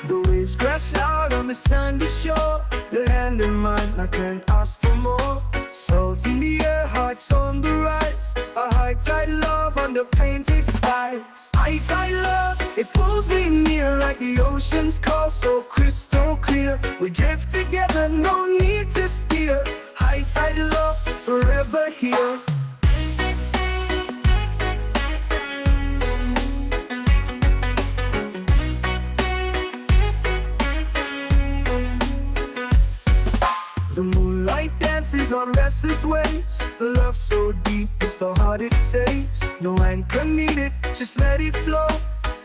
[SPEAKER 1] The waves crash out on the sandy shore. Your hand in mine, I can't ask for more. Salt in the air, hearts on the rise. A high tide love under painted skies. High tide love, it pulls me near like the ocean's call, so crystal clear. We drift together, no need to steer. High tide love, forever here. The moonlight dances on restless waves. The love so deep, it's the heart it saves. No anchor needed, just let it flow.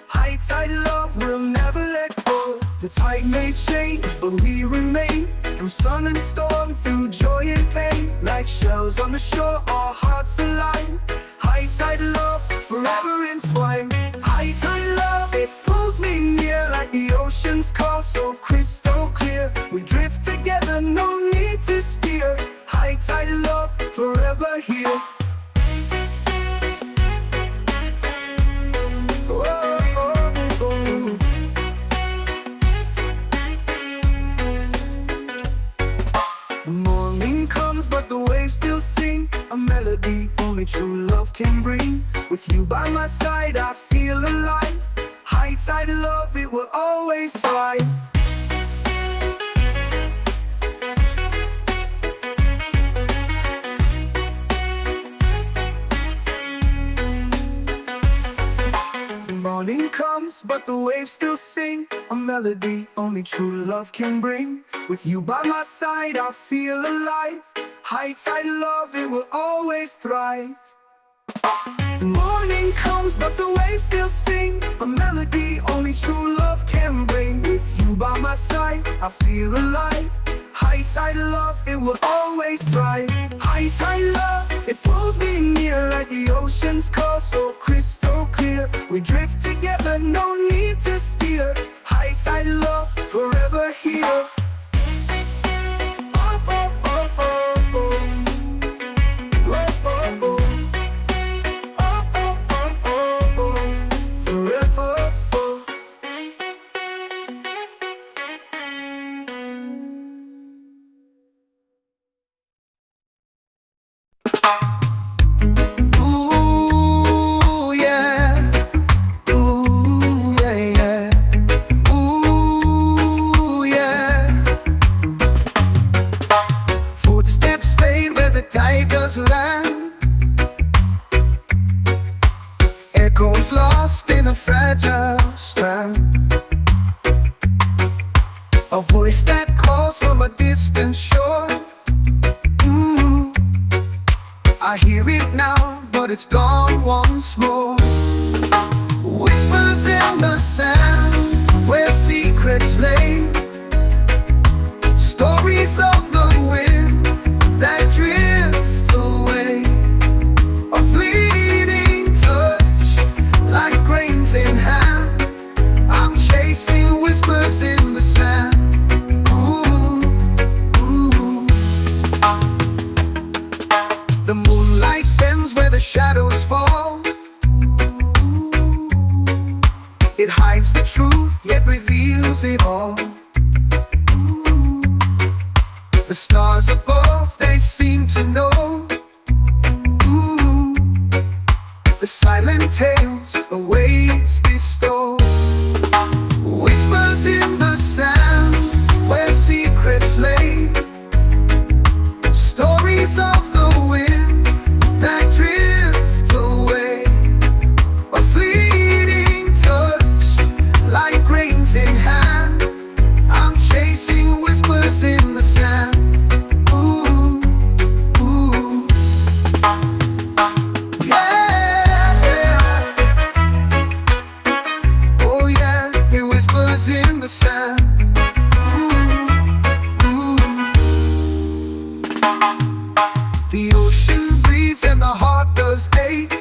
[SPEAKER 1] High tide love will never let go. The tide may change, but we remain. Through sun and storm, through joy and pain. Like shells on the shore, our hearts align. High tide love, forever entwined. High tide love, it pulls me near like the ocean's call, so crystal clear. We drift together, no need to steer. High tide love, forever here. Whoa, oh, oh. The morning comes, but the waves still sing. A melody only true love can bring. With you by my side, I feel alive. High tide love, it will always thrive. Morning comes, but the waves still sing a melody only true love can bring. With you by my side, I feel alive. High tide love, it will always thrive. Morning comes, but the waves still sing a melody only true love can bring. With you by my side, I feel alive. High tide love, it will always thrive. High tide love, it pulls me near like the ocean's call, so crystal clear. We drift together, no need to steer. High tide love, forever here. Oh, oh, oh, oh, oh. Oh, oh, oh. Oh, oh, oh, oh, oh. Forever, oh. Ooh, yeah. Ooh, yeah, yeah. Ooh, yeah. Footsteps fade where the tigers land. Echoes lost in a fragile strand. A voice that calls from a distant shore. I hear it now, but it's gone once more. Whispers in the sand, where secrets lay. Stories of the wind that drift away. A fleeting touch, like grains in hand. I'm chasing whispers in the sand. Ooh, ooh. The moonlight bends where the shadows fall. It hides the truth, yet reveals it all. The stars above, they seem to know. The silent tales, the waves bestow. Whispers in the sand, where secrets lay. Stories of the wind that drift away. A fleeting touch, like grains in hand. I'm chasing whispers in the sand. Ooh, ooh. Yeah. Oh yeah, it whispers in the sand. Ooh, ooh. The ocean breathes and the heart does ache.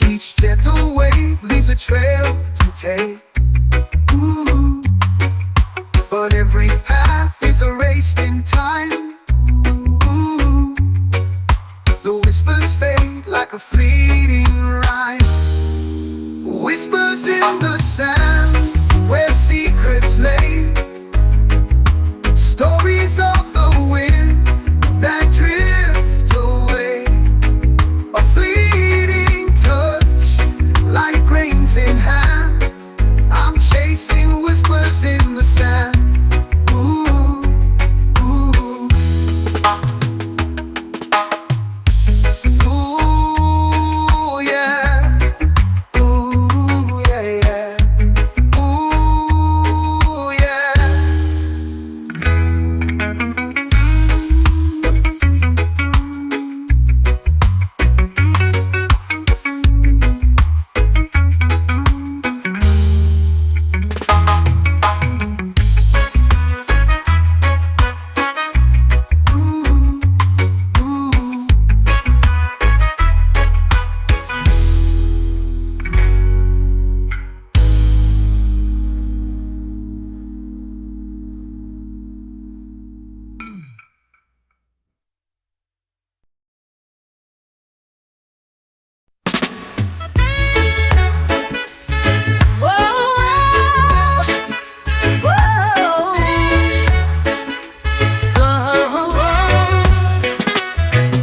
[SPEAKER 1] Each gentle wave leaves a trail to take. Ooh. But every path is erased in time. Ooh. The whispers fade like a fleeting rhyme. Whispers in the sand, where secrets lay. Stories of the wind that drift away. A fleeting touch, like grains in hand. I'm chasing whispers in the sand. Ooh, ooh. Ooh, yeah. Ooh, yeah, yeah. Ooh, yeah.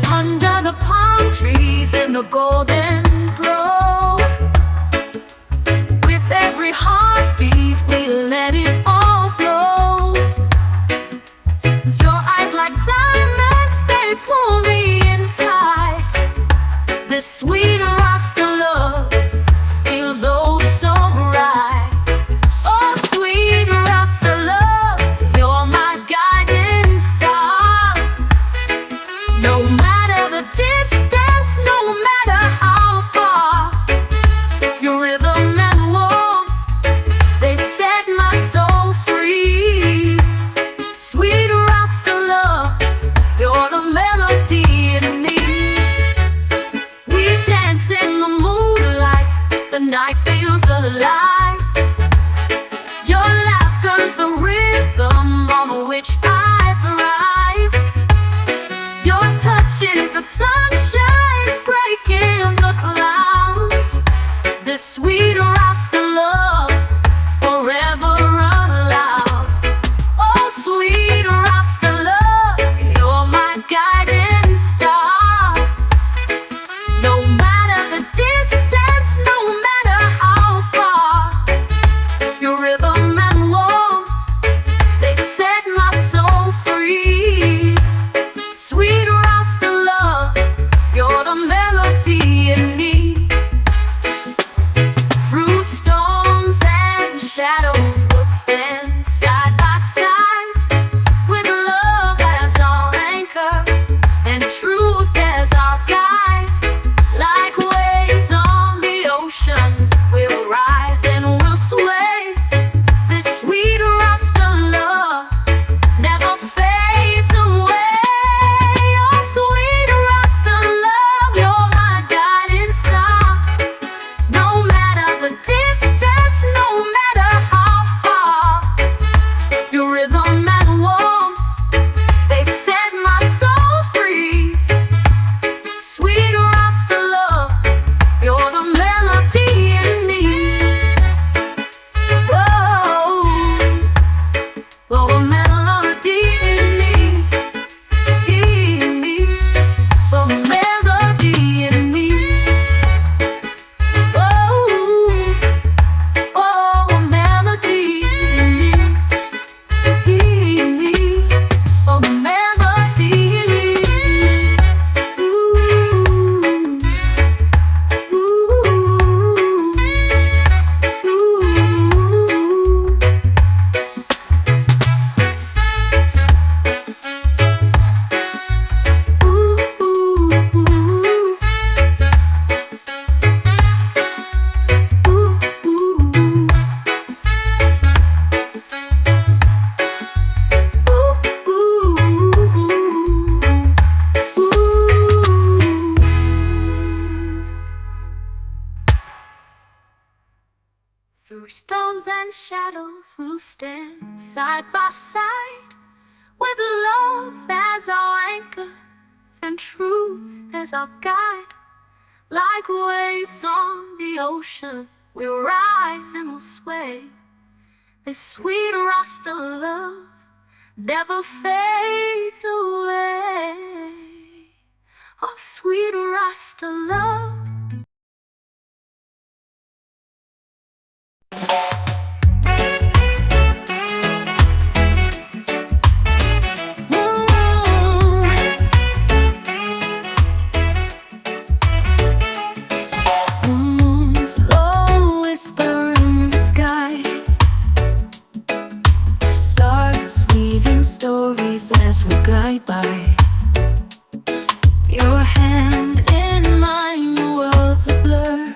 [SPEAKER 2] Under the palm trees in the golden glow, with every heartbeat we let it all flow. Your eyes like diamonds, they pull me in tight. This sweet Rasta love night feels alive. Your laughter's the rhythm on which I thrive. Your touch is the sunshine breaking the clouds. This sweet Rasta love forever aloud. Oh, sweet Rasta love, you're my guiding star. No matter the distance, no matter how far, your rhythm and warmth, they set my soul free. Sweet Rasta love, you're the melody in me. Through storms and shadows, we'll stand side by side, with love as our anchor and truth as our guide. Like waves on the ocean, we'll rise and we'll sway. This sweet Rasta love never fades away. Oh, sweet Rasta love, you're my guiding star. No matter the distance, no matter how far, your rhythm and warmth, they set my soul free. Sweet Rasta love, you're the melody in me. Whoa, oh, a melody in me, oh, a melody in me. Oh, oh, a melody in me, oh, a melody in me. Through storms and shadows, we'll stand side by side, with love as our anchor and truth as our guide. Like waves on the ocean, we'll rise and we'll sway. This sweet Rasta love never fades away. Oh, sweet Rasta love.
[SPEAKER 3] The moon's low whisper in the sky. Stars weaving stories as we glide by. Your hand in mine, the world's a blur.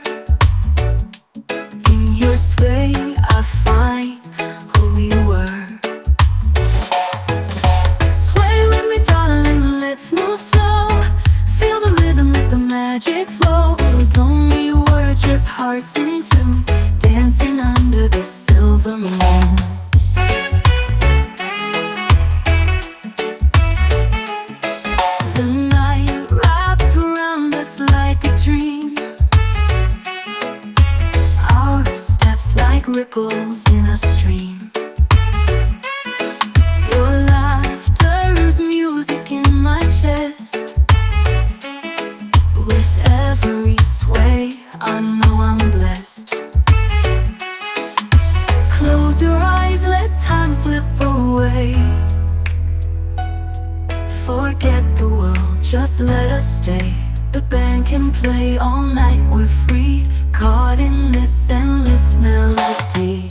[SPEAKER 3] In your sway, I find who we were. Sway with me, darling, let's move slow. Feel the rhythm, let the magic flow. We don't need words, just hearts in tune, dancing under the silver moon. The night wraps around us like a dream. Our steps like ripples in a stream. Your laughter's music in my chest. With every sway, I know I'm blessed. Close your eyes, let time slip away. Forget the world, just let us stay. The band can play all night, we're free, caught in this endless melody.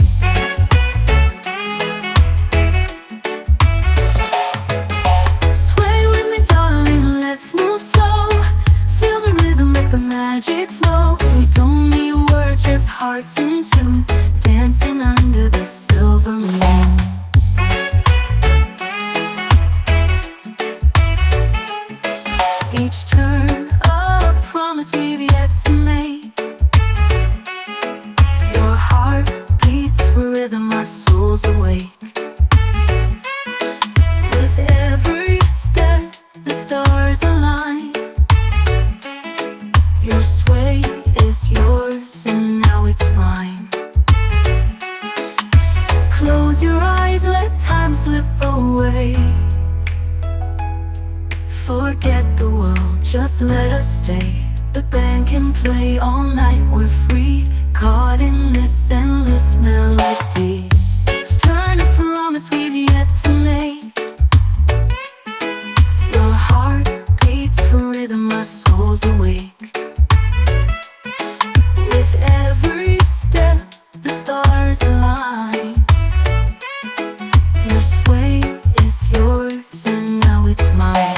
[SPEAKER 3] Sway with me, darling, let's move slow. Feel the rhythm, let the magic flow. We don't need words, just hearts in tune, dancing under the silver moon. Each turn a promise we've yet to make. just let us stay. The band can play all night, we're free, caught in this endless melody. Let's turn a promise we've yet to make. Your heart beats for rhythm, our souls awake. With every step, the stars align. Your sway is yours and now it's mine.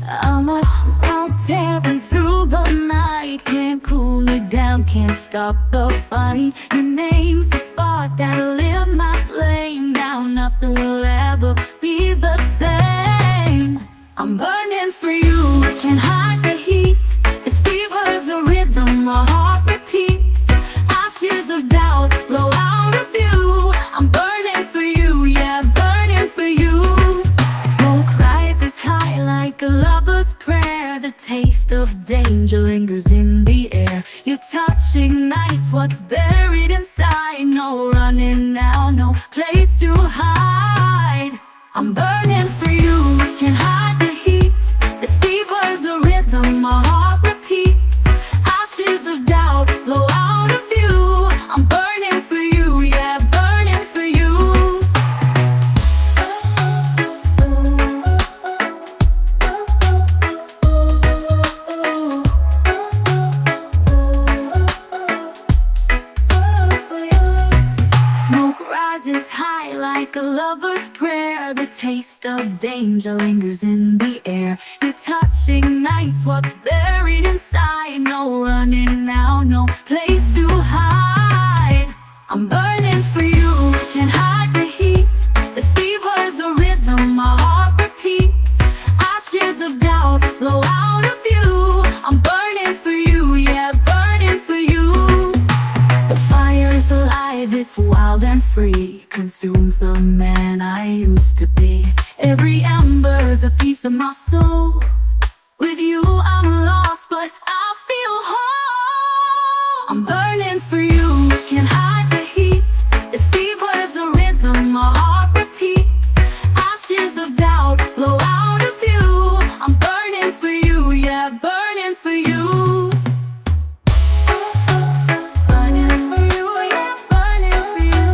[SPEAKER 3] I'm out tearing through the night. Can't cool it down, can't stop the fight. Your name's the spark that lit my flame. Now nothing will ever be the same. I'm burning for you, can't hide the heat. This fever's a rhythm, my heart repeats. Ashes of doubt blow out of view. I'm burning for you, yeah, burning for you. Smoke rises high like a lover's prayer. The taste of danger lingers in the air. Your touch ignites what's buried inside. No running now, no place to hide. I'm burning for you, can't hide the heat. This fever's a rhythm, my heart repeats. Ashes of doubt blow out of view. I'm burning for you, yeah, burning for you. Smoke rises high like a lover's prayer. The taste of danger lingers in the air. Your touch ignites what's buried inside. No running now, no place to hide. I'm burning for you, can't hide the heat. This fever's a rhythm, my heart repeats. Ashes of doubt blow out of view. I'm burning for you, yeah, burning for you. The fire's alive, it's wild and free. Consumes the man I used to be. Every ember's a piece of my soul. With you I'm lost, but I feel whole. I'm burning for you, can't hide the heat. This fever's a rhythm, my heart repeats. Ashes of doubt blow out of view. I'm burning for you, yeah, burning for you. Burning for you, yeah, burning for you.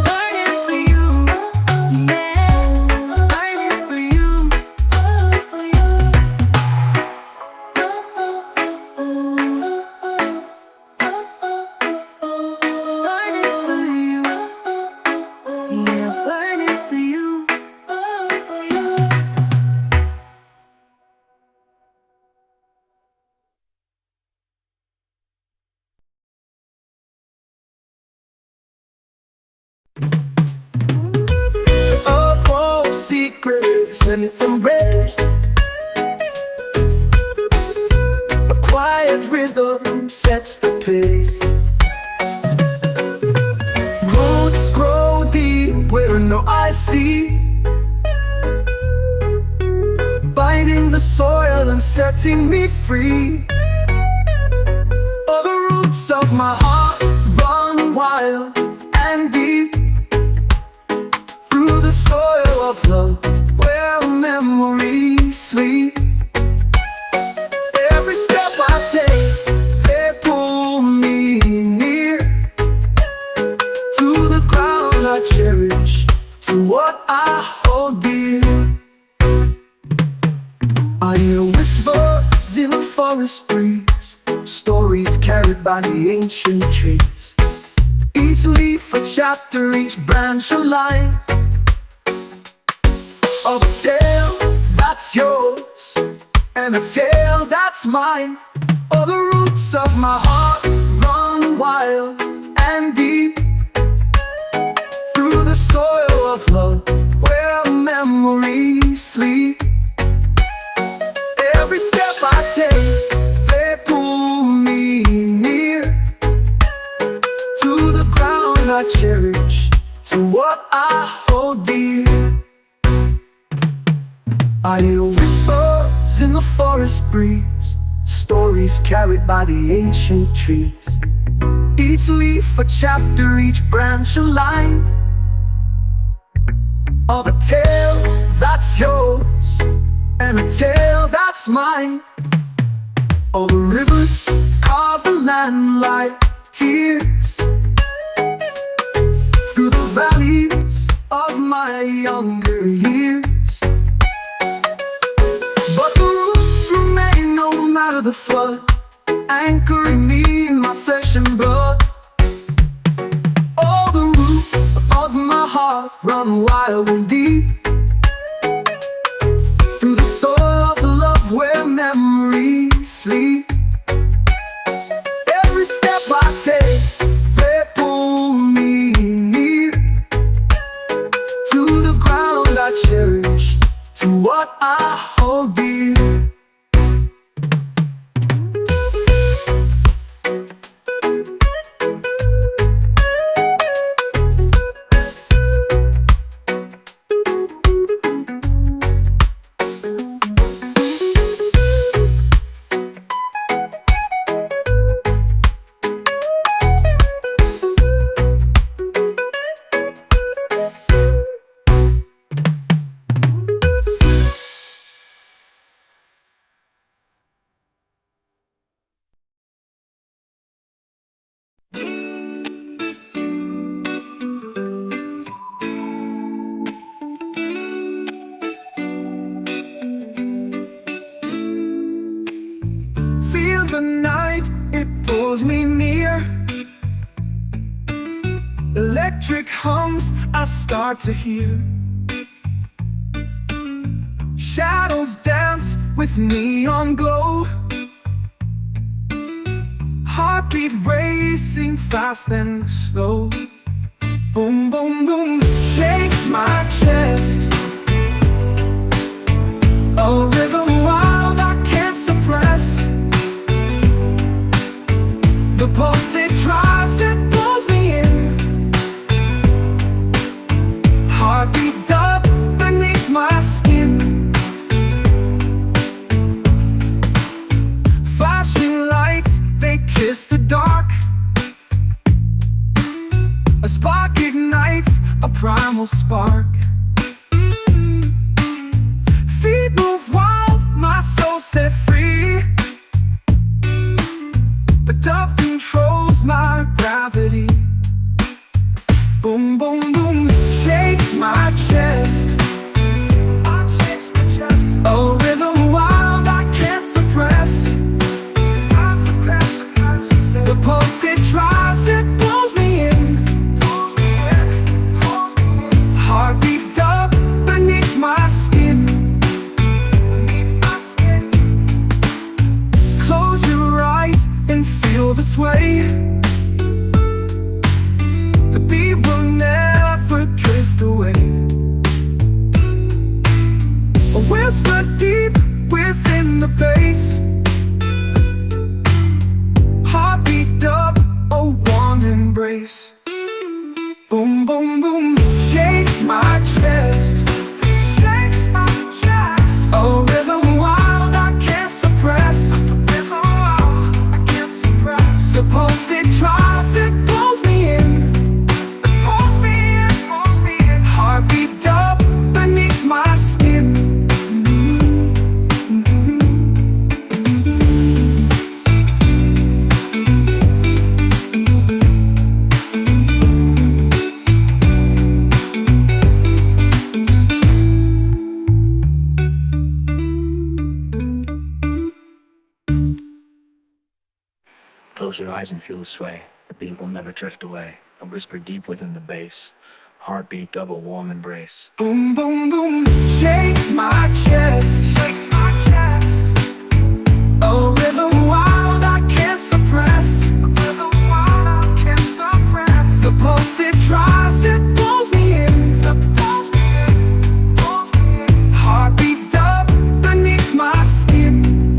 [SPEAKER 3] Burning for you, yeah, burning for you. Burning for you, yeah, burning for you.
[SPEAKER 1] A cold secrets and it's embraced. A quiet rhythm sets the pace. Roots grow deep where no eyes see. Binding the soil and setting me free. Oh, the roots of my heart run wild and deep. Through the soil of love, where memories sleep. Every step I take, they pull me near to the ground I cherish, to what I hold dear. I hear whispers in the forest breeze, stories carried by the ancient trees. Each leaf a chapter, each branch a line of a tale that's yours and a tale that's mine. Oh, the roots of my heart run wild and deep. Through the soil of love, where memories sleep. Every step I take, they pull me near to the ground I cherish, what I hold dear. I hear whispers in the forest breeze, stories carried by the ancient trees. Each leaf a chapter, each branch a line of a tale that's yours and a tale that's mine. Over rivers carve the land like tears, through the valleys of my younger years. But the roots remain no matter the flood, anchoring me in my flesh and blood. All the roots of my heart run wild and deep, through the soil of love where memories sleep. Every step I take, they pull me near to the ground I cherish, to what I hold dear. Feel the night, it pulls me near. Electric hums I start to hear. Shadows dance with neon glow. Heartbeat racing fast and slow. Boom, boom, boom, shakes my chest. A rhythm wild I can't suppress. The pulse it drives, it pulls me in. Heartbeat up beneath my skin. Flashing lights, they kiss the dark. A spark ignites, a primal spark. Feet move wild, my soul set free. The dub controls my gravity. Boom, boom, boom, shakes my chest. A rhythm wild I can't suppress. The pulse it drives, it pulls me in. Heartbeat up beneath my skin. Close your eyes and feel the sway. The beat will never drift away. A whisper deep within the bass. Heartbeat up, a warm embrace. Boom, boom, boom, shakes my chest. A rhythm wild I can't suppress. The pulse it drives, it pulls me in. Heartbeat up beneath my skin.
[SPEAKER 4] Close your eyes and feel the sway. The beat will never drift away. A whisper deep within the bass. Heartbeat double warm embrace.
[SPEAKER 1] Boom, boom, boom, shakes my chest. A rhythm wild I can't suppress. The pulse it drives, it pulls me in. Heartbeat up beneath my skin.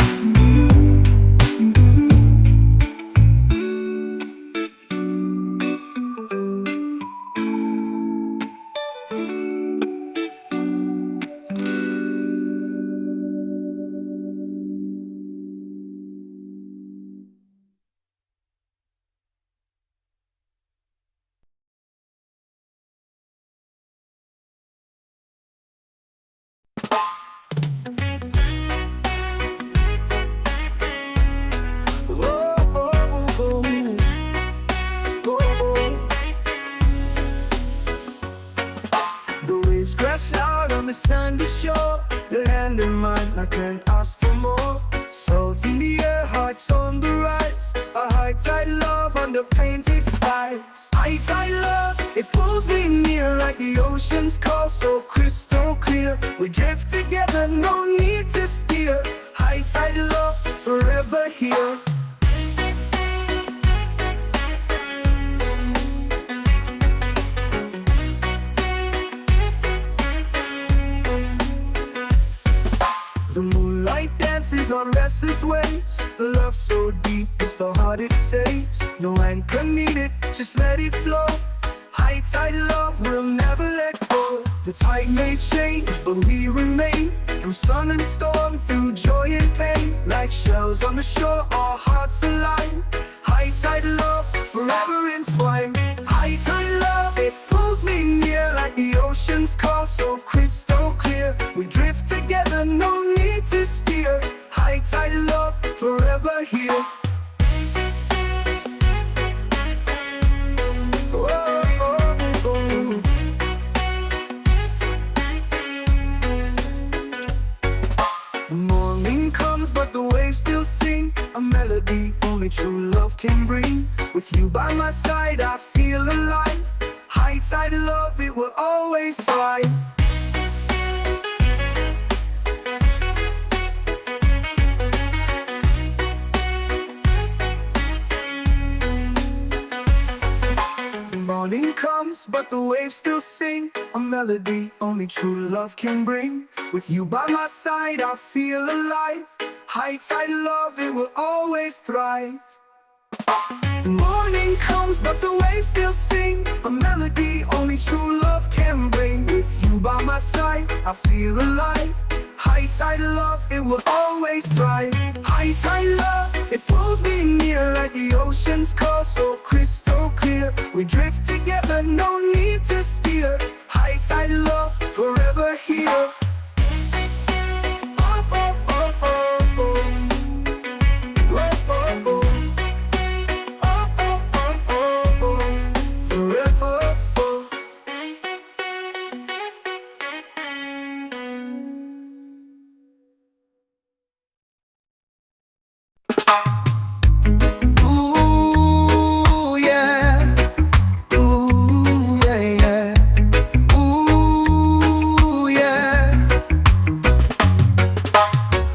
[SPEAKER 1] Waves crash out on the sandy shore. The hand in mine, I can't ask for more. Salt in the air, hearts on the rise. A high tide love under painted skies. High tide love, it pulls me near like the ocean's call, so crystal clear. We drift together, no need to steer. High tide love, forever here. The moonlight dances on restless waves. The love so deep, it's the heart it saves. No anchor needed, just let it flow. High tide love will never let go. The tide may change, but we remain. Through sun and storm, through joy and pain. Like shells on the shore, our hearts align. High tide love, forever entwined. High tide love, it pulls me near like the ocean's call, so crystal clear. We drift together, no need to steer. High tide love, forever here. The morning comes, but the waves still sing. A melody only true love can bring. With you by my side, I feel alive. High tide love, it will always thrive. Morning comes, but the waves still sing. A melody only true love can bring. With you by my side, I feel alive. High tide love, it will always thrive. Morning comes, but the waves still sing. A melody only true love can bring. With you by my side, I feel alive. High tide love, it will always thrive. High tide love, it pulls me near like the ocean's call, so crystal clear. We drift together, no need to steer. High tide love, forever here. Oh, oh, oh, oh, oh. Oh, oh, oh. Oh, oh, oh, oh, oh. Forever, oh. Ooh, yeah. Ooh, yeah, yeah. Ooh, yeah.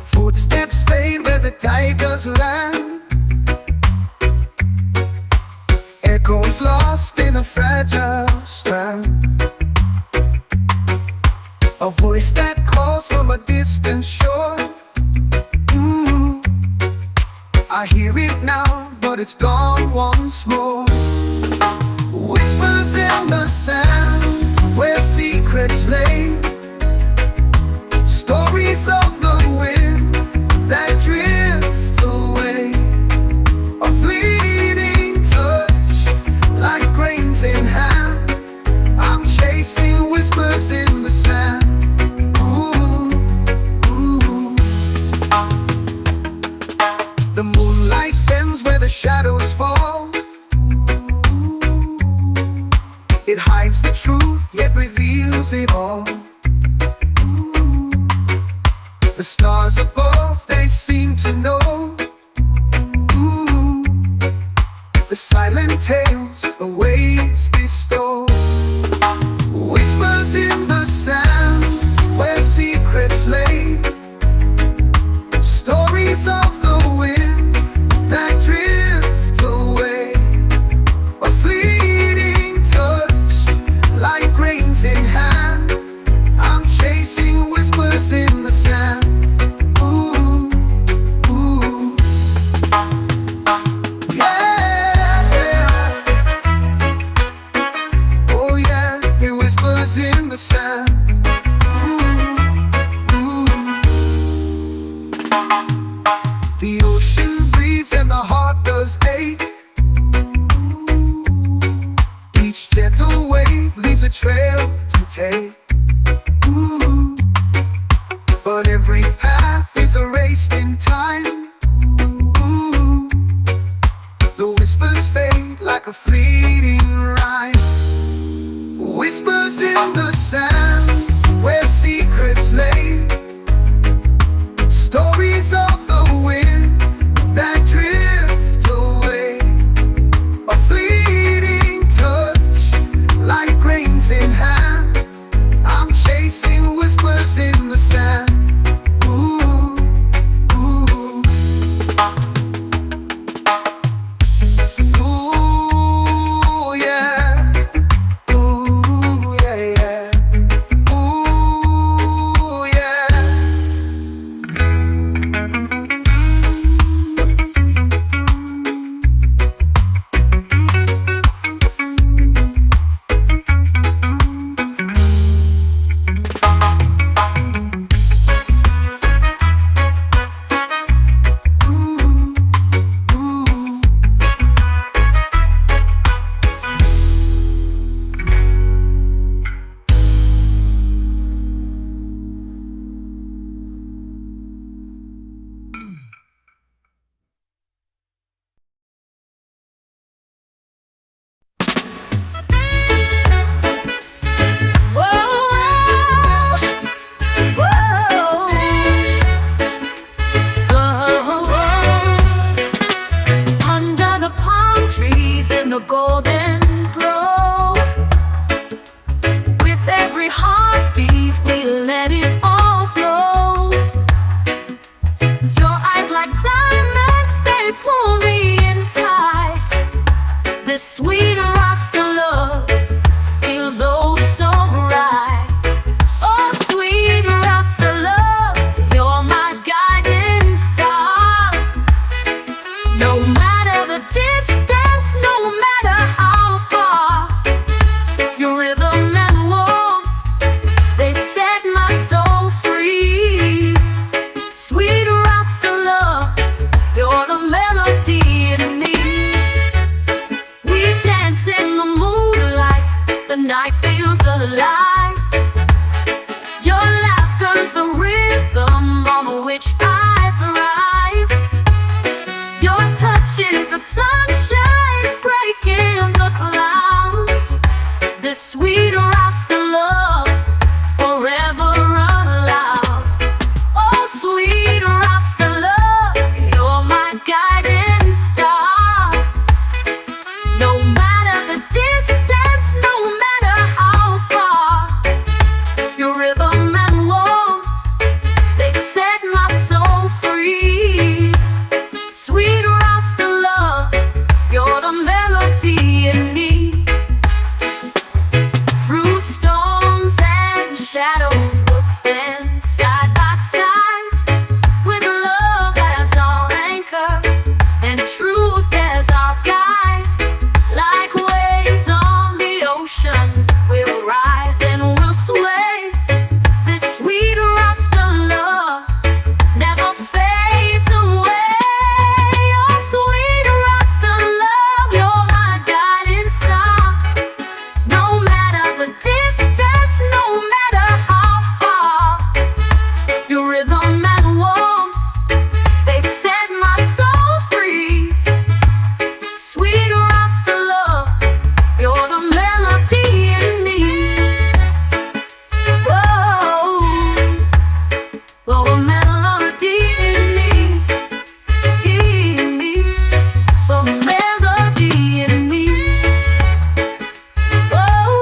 [SPEAKER 1] Footsteps fade where the tigers land. Echoes lost in a fragile strand. A voice that calls from a distant shore. I hear it now, but it's gone once more. Whispers in the sand, where secrets lay. Stories of the wind that drift away. A fleeting touch, like grains in hand. I'm chasing whispers in the sand. The moonlight bends where the shadows fall. It hides the truth, yet reveals it all. The stars above, they seem to know. The silent tales the waves bestow. Whispers in the sand, where secrets lay. Stories of the wind that drift away. A fleeting touch, like grains in hand. I'm chasing whispers in the sand. Ooh, ooh. Yeah, yeah. Oh yeah, it whispers in the sand. The ocean breathes and the heart does ache. Each gentle wave leaves a trail to take. But every path is erased in time. The whispers fade like a fleeting rhyme. Whispers in the sand,
[SPEAKER 2] every heartbeat, we let it all flow. Your eyes like diamonds, they pull me in tight. This sweet Rasta love feels oh so right. Oh sweet Rasta love, you're my guiding star. No matter the distance, no matter how far, your rhythm and warmth, they set my soul free. Sweet Rasta love, you're the melody in me. We dance in the moonlight, the night feels alive. Your laughter's the rhythm on which I thrive. Your touch is the sunshine breaking the clouds. This sweet Rasta love forever aloud. Oh sweet Rasta love, you're my guiding star. No matter the distance, no matter how far, your rhythm and warmth, they set my soul free. Sweet Rasta love, you're the melody in me. Through storms and shadows, we'll stand side by side, with love as our anchor and truth as our guide. Like waves on the ocean, we'll rise and we'll sway. This sweet Rasta love never fades away. Oh sweet Rasta love, you're my guiding star. No matter the distance, no matter how far, your rhythm and warmth, they set my soul free. Sweet Rasta love, you're the melody in me. Whoa, oh, a melody in me, oh, melody in me. Whoa,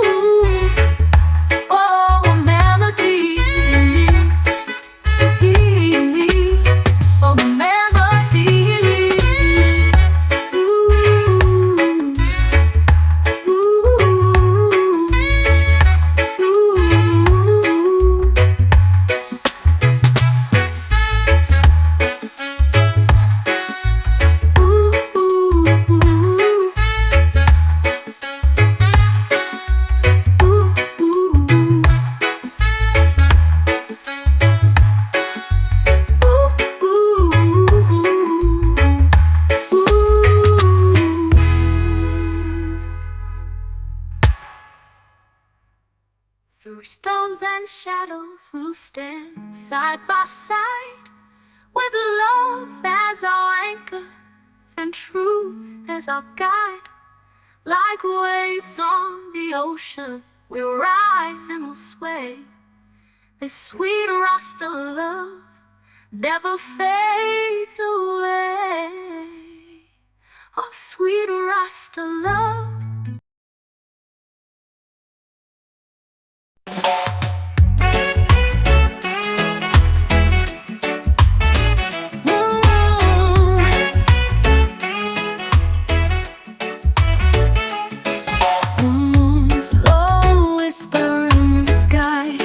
[SPEAKER 2] oh, a melody in me, oh, melody in me. Ooh, through storms and shadows, we'll stand side by side, with love as our anchor and truth as our guide. Like waves on the ocean, we'll rise and we'll sway. This sweet Rasta love never fades away. Oh sweet Rasta love.
[SPEAKER 3] Moon's low whisper in the sky,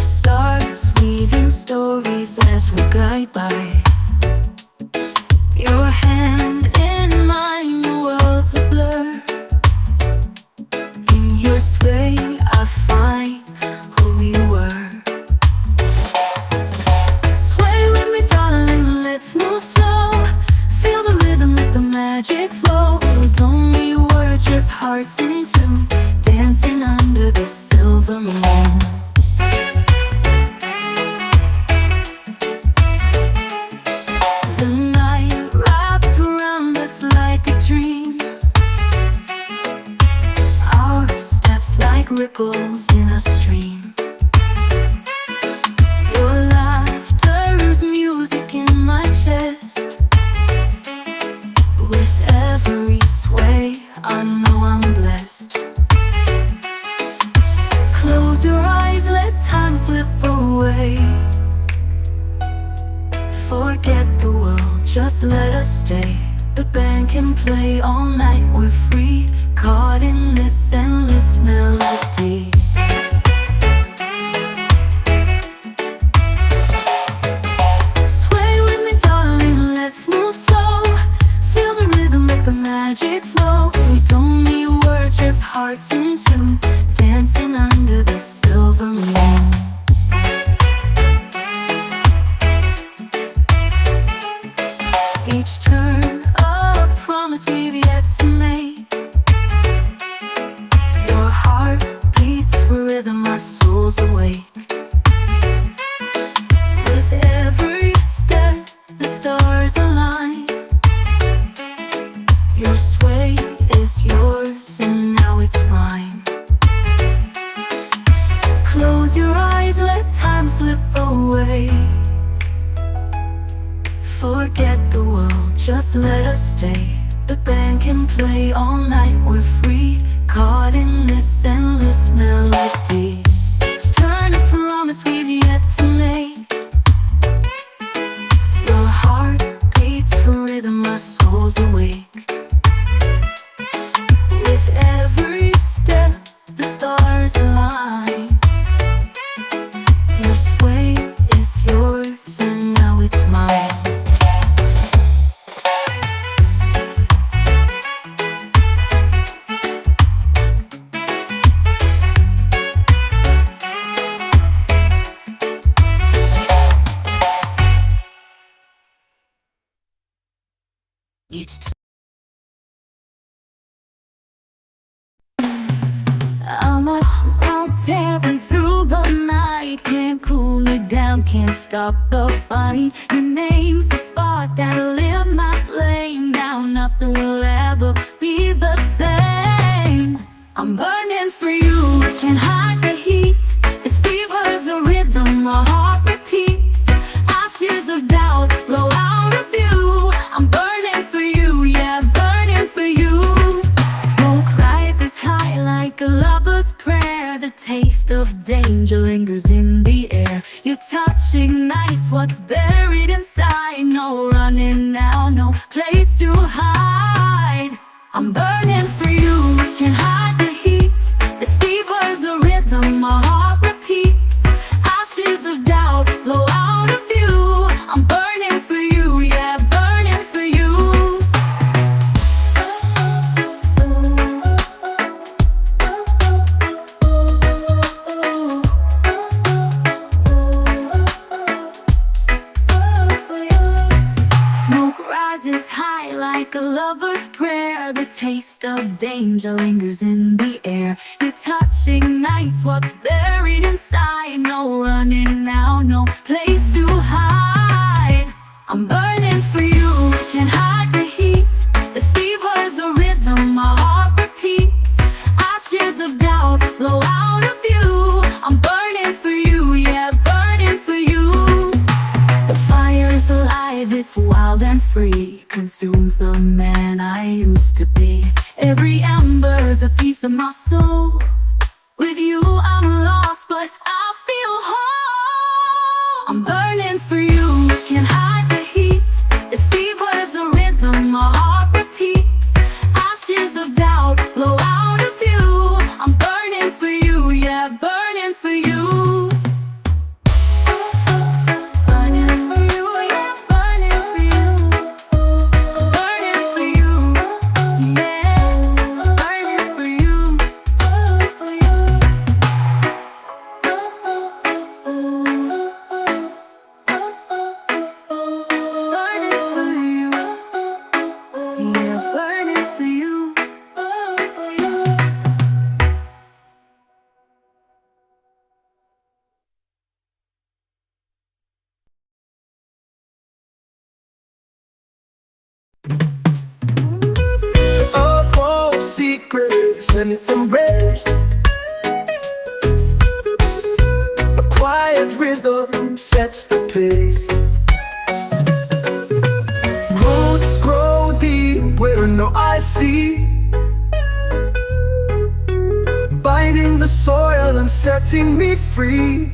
[SPEAKER 3] stars weaving stories as we glide by. Your hand in mine, the world's a blur. In your sway, I find who we were. Sway with me, darling, let's move slow. Feel the rhythm, let the magic flow. Don't need words, just hearts in tune, dancing under the silver moon. The night wraps around us like a dream. Our steps like ripples in a stream. Your laughter's music in my chest. With every sway, I know I'm blessed. Close your eyes, let time slip away. Forget the world, just let us stay. The band can play all night, we're free, caught in this endless melody. Sway with me, darling, let's move slow. Feel the rhythm, make the magic flow. We don't need words, just hearts in tune, dancing under the silver moon. Each turn, a promise we've yet to make. Your heart beats with rhythm, our souls awake. With every step, the stars align. Your sway is yours and now it's mine. Close your eyes, let time slip away. Forget the world, just let us stay. The band can play all night, we're free, caught in this endless melody. Each turn a promise we've yet to make. Your heart beats for rhythm, our souls awake. With every step, the stars align. Your sway is yours and now it's mine. I'm out tearing through the night. Can't cool me down, can't stop the fight. Your name's the spark that lit my flame. Now nothing will ever be the same. I'm burning for you, can't hide the heat. This fever's a rhythm, my heart repeats. Ashes of doubt blow out of view. I'm burning for you, yeah, burning for you. Smoke rises high like a lover's prayer. The taste of danger lingers in the air. Your touch ignites what's buried inside. No running now, no place to hide. I'm burning for you, can't hide the heat. This fever's a rhythm, my heart repeats. Ashes of doubt blow out of view. I'm burning for you, yeah, burning for you. Smoke rises high like a lover's prayer. The taste of danger lingers in the air. Your touch ignites what's buried inside. No running now, no place to hide. I'm burning for you, can't hide the heat. This fever's a rhythm, my heart repeats. Ashes of doubt blow out of view. I'm burning for you, yeah, burning for you. The fire's alive, it's wild and free. Consumes the man I used to be. Every ember's a piece of my soul. With you I'm lost, but I feel whole. I'm burning for you, can't hide the heat. This fever's a rhythm, my heart repeats. Ashes of doubt blow out of view. I'm burning for you, yeah, burning for you. Burning for you, yeah, burning for you. Burning for you, yeah, burning for you.
[SPEAKER 1] secrets and its embrace. A quiet rhythm sets the pace. Roots grow deep where no eye see, binding the soil and setting me free.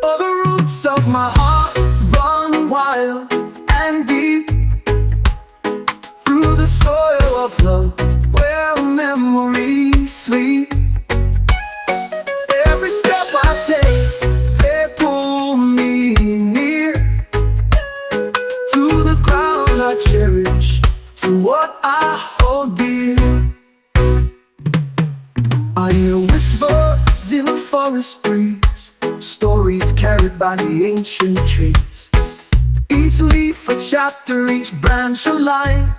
[SPEAKER 1] All the roots of my heart run wild and deep through the soil of love where memories sleep. Every step I take, they pull me near to the ground I cherish, to what I hold dear. I hear whispers in the forest breeze, stories carried by the ancient trees. Each leaf a chapter, each branch a line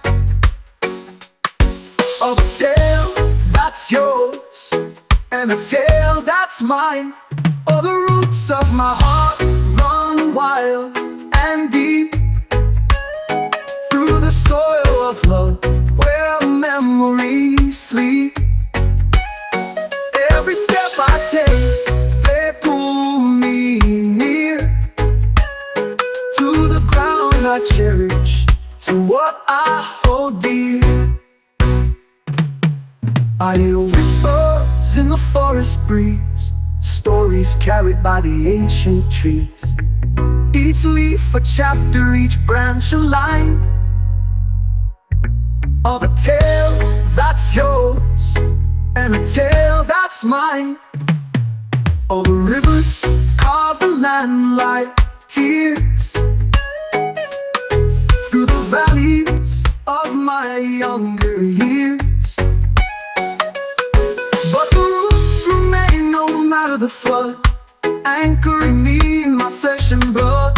[SPEAKER 1] of a tale that's yours and a tale that's mine. All the roots of my heart run wild and deep through the soil of love where memories sleep. Every step I take, they pull me near to the ground I cherish, to what I hold dear. I hear whispers in the forest breeze, stories carried by the ancient trees. Each leaf a chapter, each branch a line of a tale that's yours and a tale that's mine. All the rivers carve the land like tears through the valleys of my younger years. But the roots remain no matter the flood, anchoring me in my flesh and blood.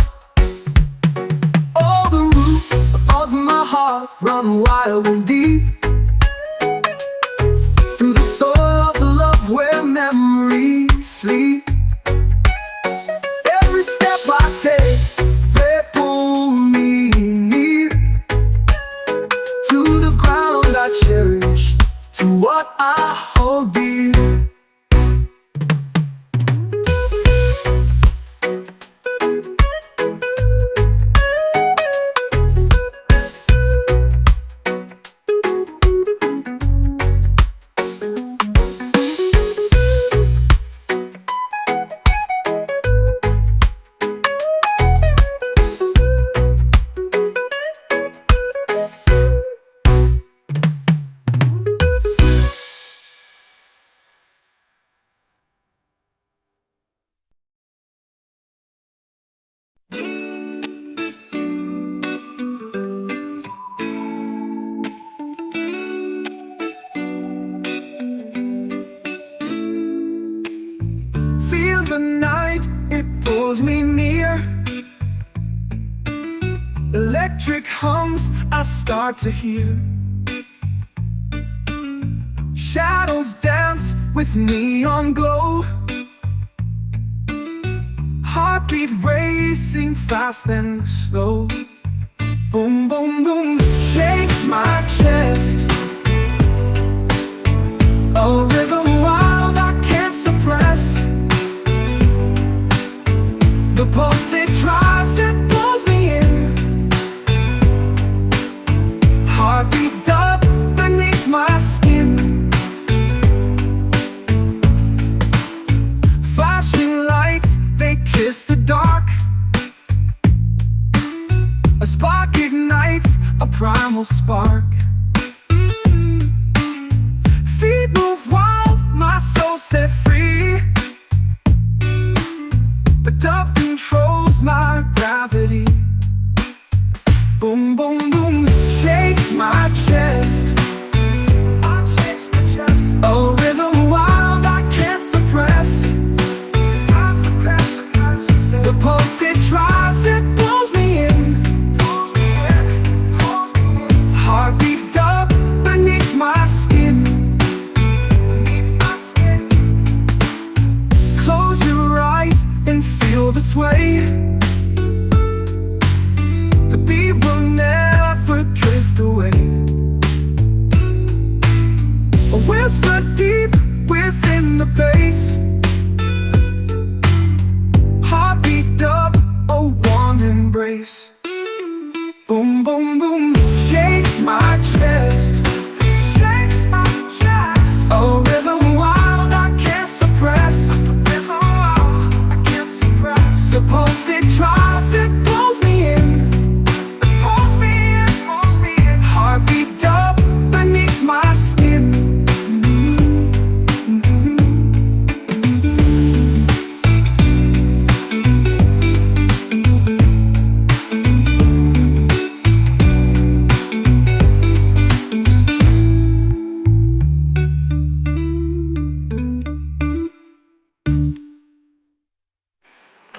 [SPEAKER 1] All the roots of my heart run wild and deep through the soil of love where memories sleep. Every step I take, they pull me near to the ground I cherish, to what I hold dear. Feel the night, it pulls me near. Electric hums I start to hear. Shadows dance with neon glow. Heartbeat racing fast and slow. Boom, boom, boom, shakes my chest. A rhythm wild I can't suppress. The pulse it drives, it pulls me in. Heartbeat up beneath my skin. Flashing lights, they kiss the dark. A spark ignites, a primal spark. Feet move wild, my soul set free. The dub controls my gravity. Boom, boom, boom, shakes my chest. A rhythm wild I can't suppress. The pulse it drives, it pulls me in. Heartbeat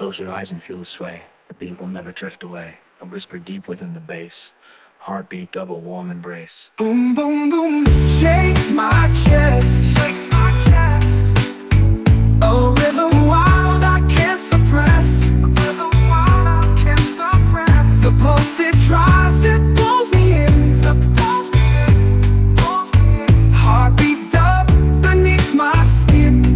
[SPEAKER 4] Close your eyes and feel the sway. The beat will never drift away. A whisper deep within the bass. Heartbeat double warm embrace.
[SPEAKER 1] Boom, boom, boom, shakes my chest, shakes my chest. A rhythm wild I can't suppress, a rhythm wild I can't suppress. The pulse it drives, it pulls me in, it pulls me in, pulls me in. Heartbeat up beneath my skin.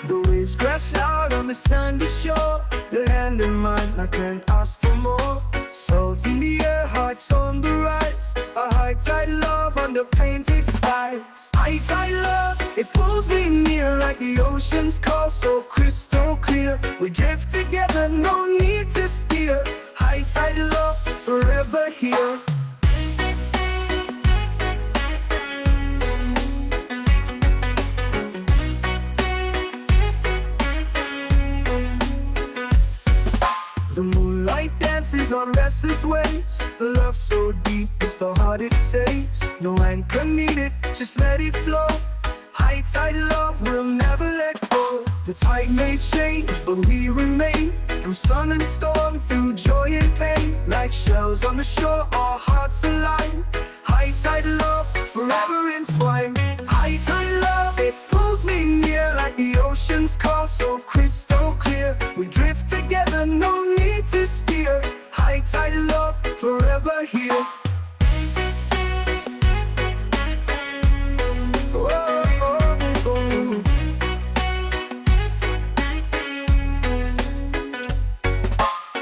[SPEAKER 1] The waves crash out on the sandy shore. Your hand in mine, I can't ask for more. Salt in the air, hearts on the rise. A high tide love under painted skies. High tide love, it pulls me near like the ocean's call, so crystal clear. We drift together, no need to steer. High tide love, forever here. The moonlight dances on restless waves. The love so deep, it's the heart it saves. No anchor needed, just let it flow. High tide love will never let go. The tide may change, but we remain. Through sun and storm, through joy and pain. Like shells on the shore, our hearts align. High tide love, forever entwined. High tide love, it pulls me near like the ocean's call, so crystal clear. We drift together, no need to steer. High tide love, forever here. Whoa, oh, oh.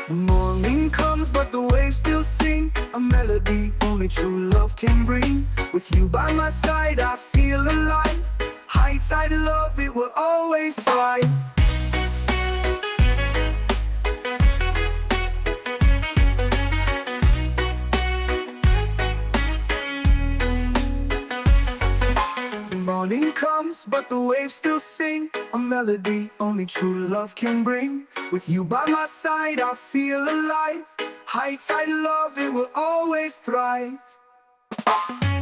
[SPEAKER 1] The morning comes, but the waves still sing. A melody only true love can bring. With you by my side, I feel alive. High tide love, it will always thrive. Morning comes, but the waves still sing. A melody only true love can bring. With you by my side, I feel alive. High tide love, it will always thrive.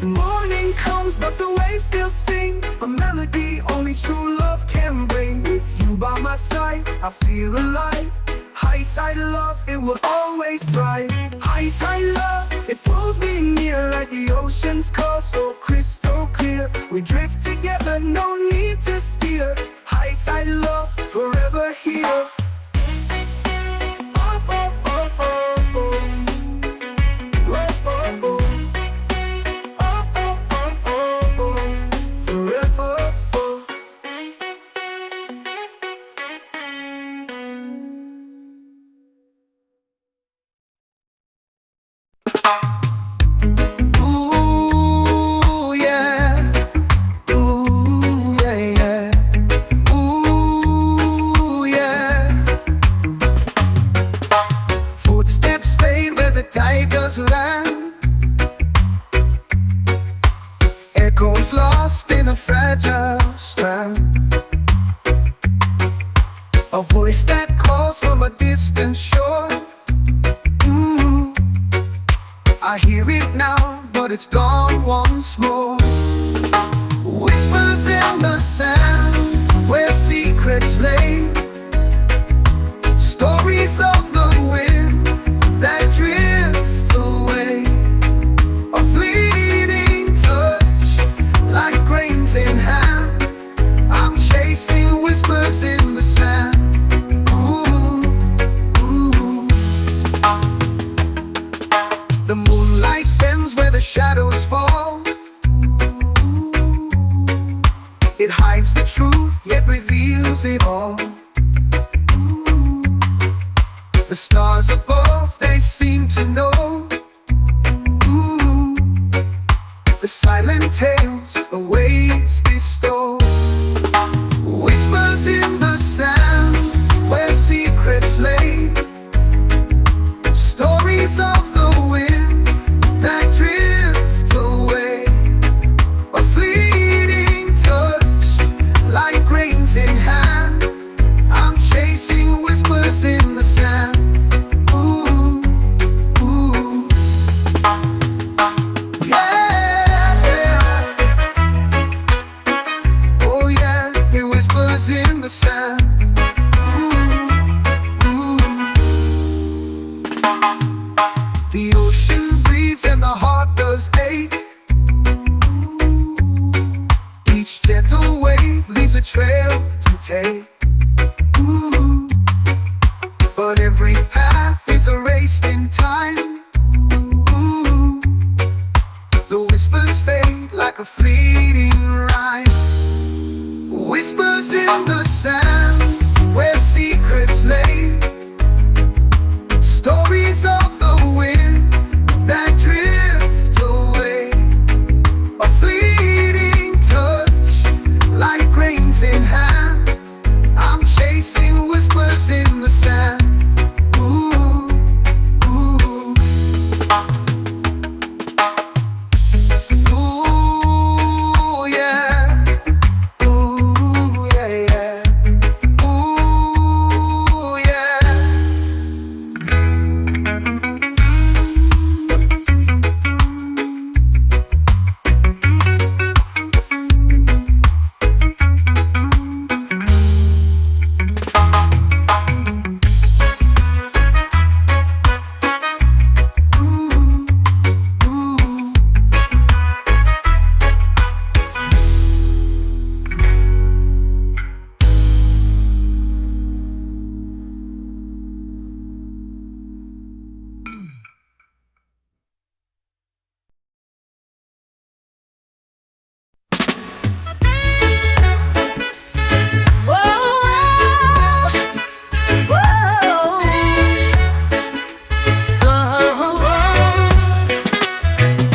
[SPEAKER 1] Morning comes, but the waves still sing. A melody only true love can bring. With you by my side, I feel alive. High tide love, it will always thrive. High tide love, it pulls me near like the ocean's call, so crystal clear. We drift together, no need to steer. High tide love, forever here. Oh, oh, oh, oh, oh. Oh, oh, oh. Oh, oh, oh, oh, oh. Forever, oh. Ooh, yeah. Ooh, yeah, yeah. Ooh, yeah. Footsteps fade where the tide does land. Echoes lost in a fragile strand. A voice that calls from a distant shore. I hear it now, but it's gone once more. Whispers in the sand, where secrets lay. Stories of the wind that drift away. A fleeting touch, like grains in hand. I'm chasing whispers in the sand. The moonlight bends where the shadows fall. It hides the truth, yet reveals it all. The stars above, they seem to know. The ocean breathes and the heart does ache. Each gentle wave leaves a trail to take. Ooh. But every path is erased in time. Ooh. The whispers fade like a fleeting rhyme. Whispers in the sand where secrets lay. Stories of the wind that drift away. A fleeting touch like grains in hand. I'm chasing whispers in the sand. Ooh, ooh. Ooh, yeah. Ooh, yeah, yeah. Ooh, yeah.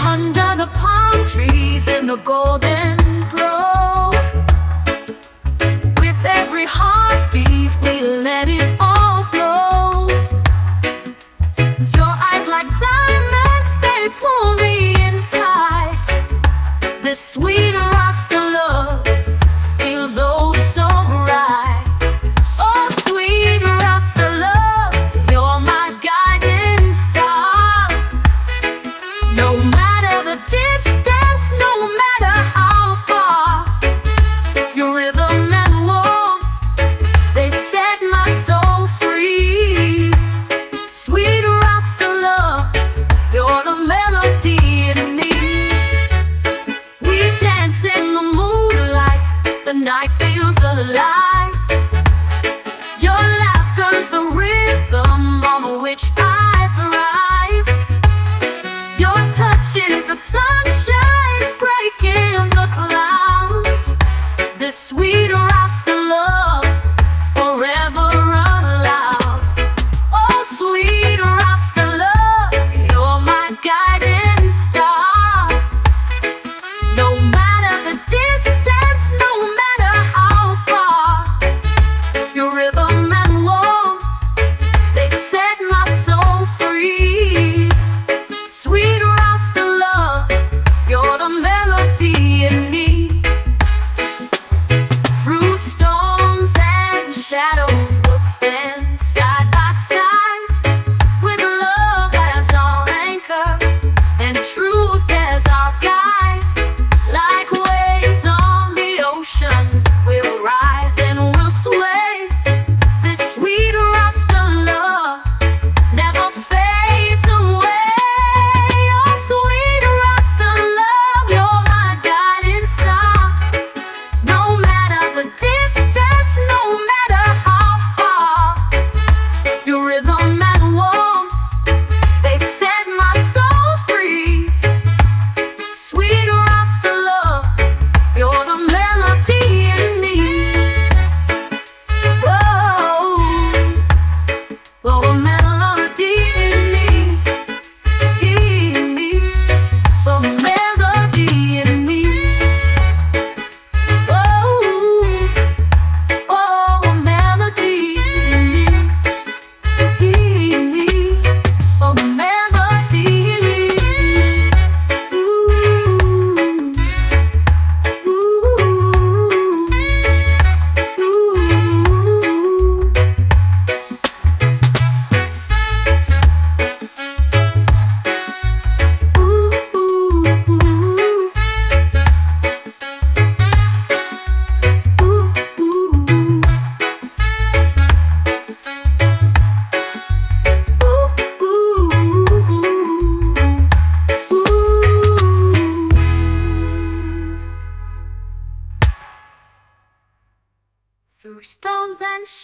[SPEAKER 2] Under the palm trees in the golden glow, with every heartbeat we let it all flow. Your eyes like diamonds, they pull me in tight. This sweet Rasta love feels oh so right. Oh sweet Rasta love, you're my guiding star. No matter the distance, no matter how far, your rhythm and warmth, they set my soul free. Sweet Rasta love, you're the melody in me. We dance in the moonlight, the night feels alive. Your laughter's the rhythm on which I thrive. Your touch is the sunshine breaking the clouds. This sweet Rasta love forever alive. Oh sweet Rasta love, you're my guiding star. No matter the distance, no matter how far, your rhythm and warmth, they set my soul free. Sweet Rasta love, you're the melody in me. Through storms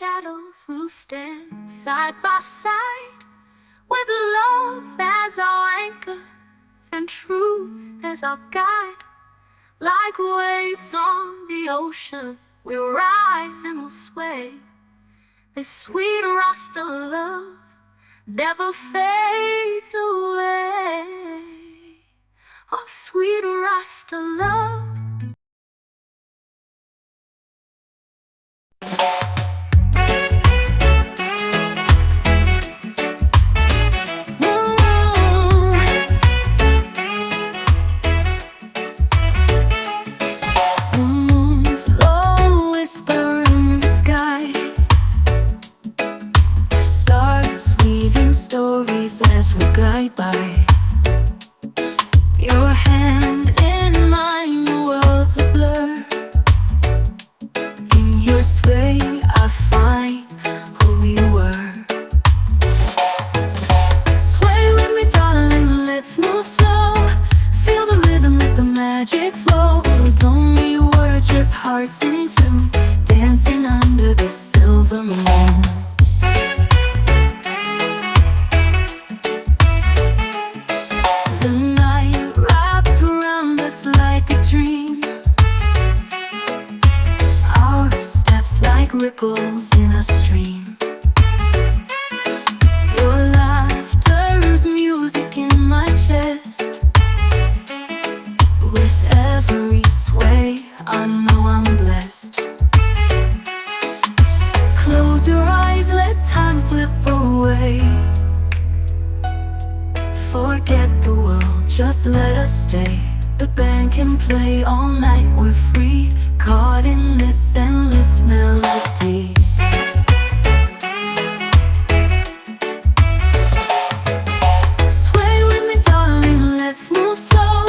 [SPEAKER 2] shadows will stand side by side, with love as our anchor and truth as our guide. Like waves on the ocean, we'll rise and we'll sway. This sweet Rasta love never fades away. Oh, sweet Rasta love.
[SPEAKER 3] As we glide by, your hand in mine, the world's a blur. In your sway, I find who we were. Sway with me, darling, let's move slow. Feel the rhythm, let the magic flow. Don't need words, just hearts in tune, dancing under the silver moon. Ripples in a stream. Your laughter's music in my chest. With every sway, I know I'm blessed. Close your eyes, let time slip away. Forget the world, just let us stay. The band can play all night, we're free, caught in this endless melody. Sway with me, darling, let's move slow.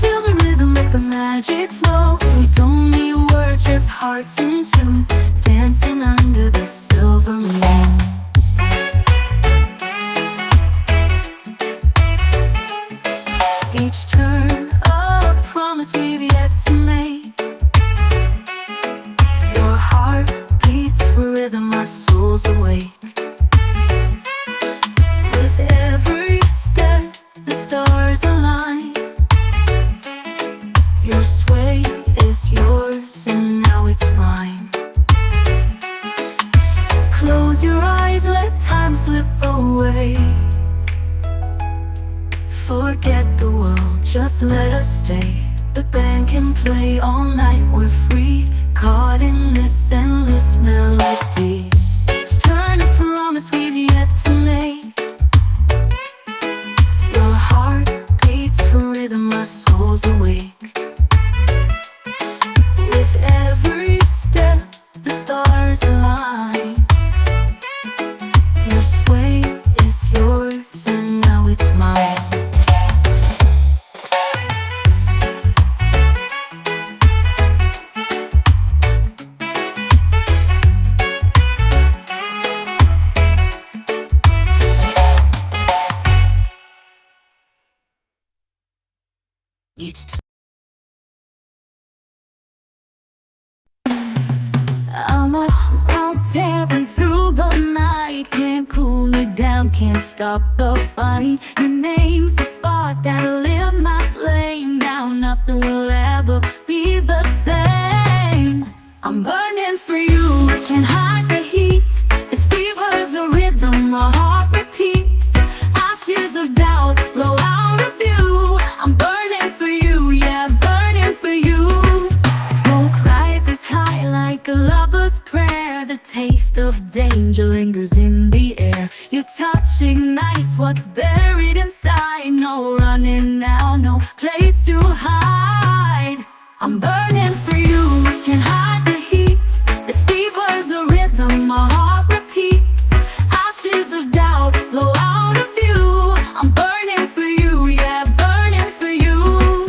[SPEAKER 3] Feel the rhythm, make the magic flow. We don't need words, just hearts in tune, dancing under the silver moon. Each turn a promise we've yet to make. Your heart beats with rhythm, my soul's awake. With every step, the stars align. Your sway is yours and now it's mine. Close your eyes, let time slip away. Forget the world, just let us stay. The band can play all night, we're free, caught in this endless melody. Each turn a promise we've yet to make. Your heart beats for rhythm, my soul's awake. With every step, the stars align. Your sway is yours and now it's mine. I'm out tearing through the night. Can't cool me down, can't stop the fight. Your name's the spark that'll lit my flame. Now nothing will ever be the same. I'm burning for you, can't hide the heat. This fever's a rhythm, my heart repeats. Ashes of doubt blow out of view. I'm burning for you, yeah, burning for you. Smoke rises high like a lover's prayer. The taste of danger lingers in the air. Your touch ignites what's buried inside. No running now, no place to hide. I'm burning for you, can't hide the heat. This fever's a rhythm, my heart repeats. Ashes of doubt blow out of view. I'm burning for you, yeah, burning for you.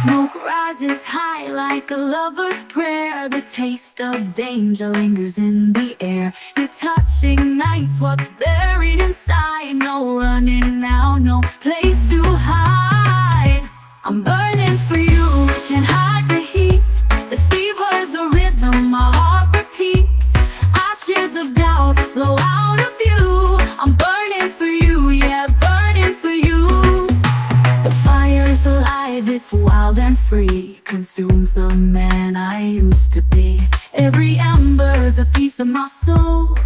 [SPEAKER 3] Smoke rises rises high like a lover's prayer. The taste of danger lingers in the air. Your touch ignites what's buried inside. No running now, no place to hide. I'm burning for you, can't hide the heat. This fever's a rhythm my heart repeats. Ashes of doubt blow out of view. I'm burning for you, yeah, burning for you. The fire's alive, it's wild and free. Consumes the man I used to be. Every ember's a piece of my soul.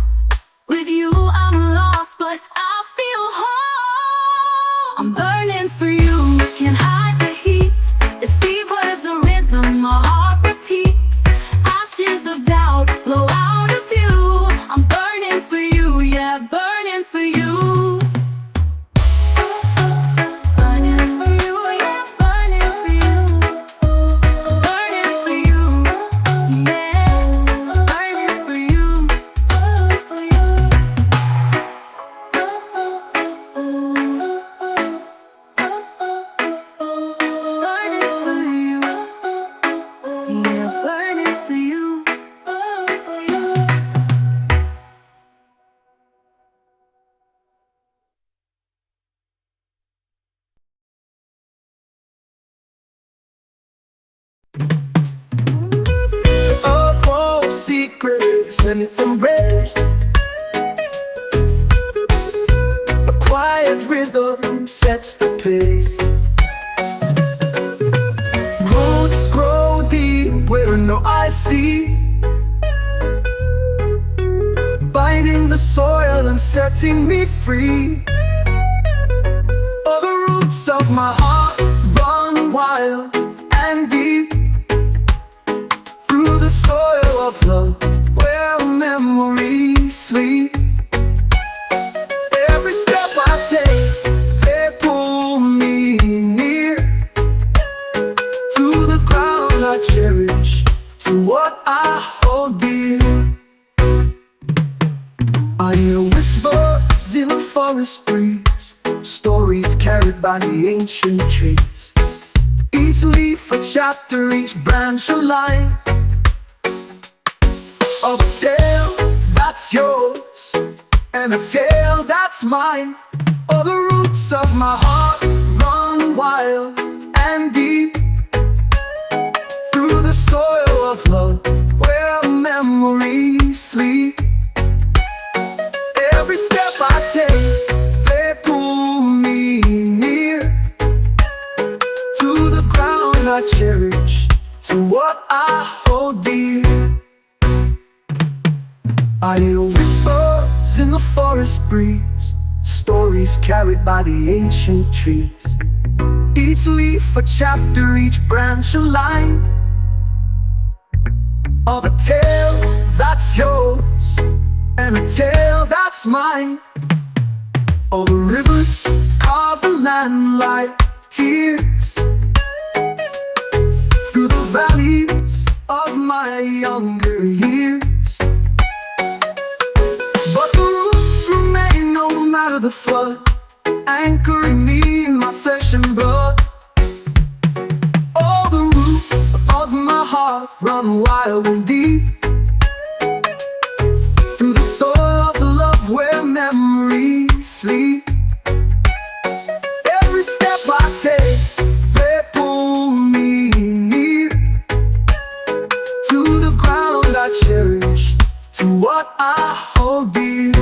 [SPEAKER 3] With you I'm lost, but I feel whole. I'm burning for you, can't hide the heat. This fever's a rhythm my heart repeats. Ashes of doubt blow out of view. I'm burning for you, yeah, burning for you. Burning for you, yeah, burning for you. Burning for you, yeah, burning for you.
[SPEAKER 1] Earth won't secrets and it's embraced. A quiet rhythm sets the pace. Roots grow deep where no eye see. Binding the soil and setting me free. All the roots of my heart run wild and deep. Through the soil of love, where memories sleep. Every step I take, they pull me near. To the ground I cherish, to what I hold dear. I hear whispers in the forest breeze. Stories carried by the ancient trees. Each leaf a chapter, each branch a line. Of a tale that's yours, and a tale that's mine. All the roots of my heart run wild and deep. Through the soil of love, where memories sleep. Every step I take, they pull me near. To the ground I cherish, to what I hold dear. I hear whispers in the forest breeze. Stories carried by the ancient trees. Each leaf a chapter, each branch a line. Of a tale that's yours, and a tale that's mine. All the rivers carve the land like tears. Through the valleys of my younger years. But the roots remain no matter the flood, anchoring me in my flesh and blood. All the roots of my heart run wild and deep. Through the soil of love where memories sleep. Every step I take, they pull me near. To the ground I cherish, to what I hold dear.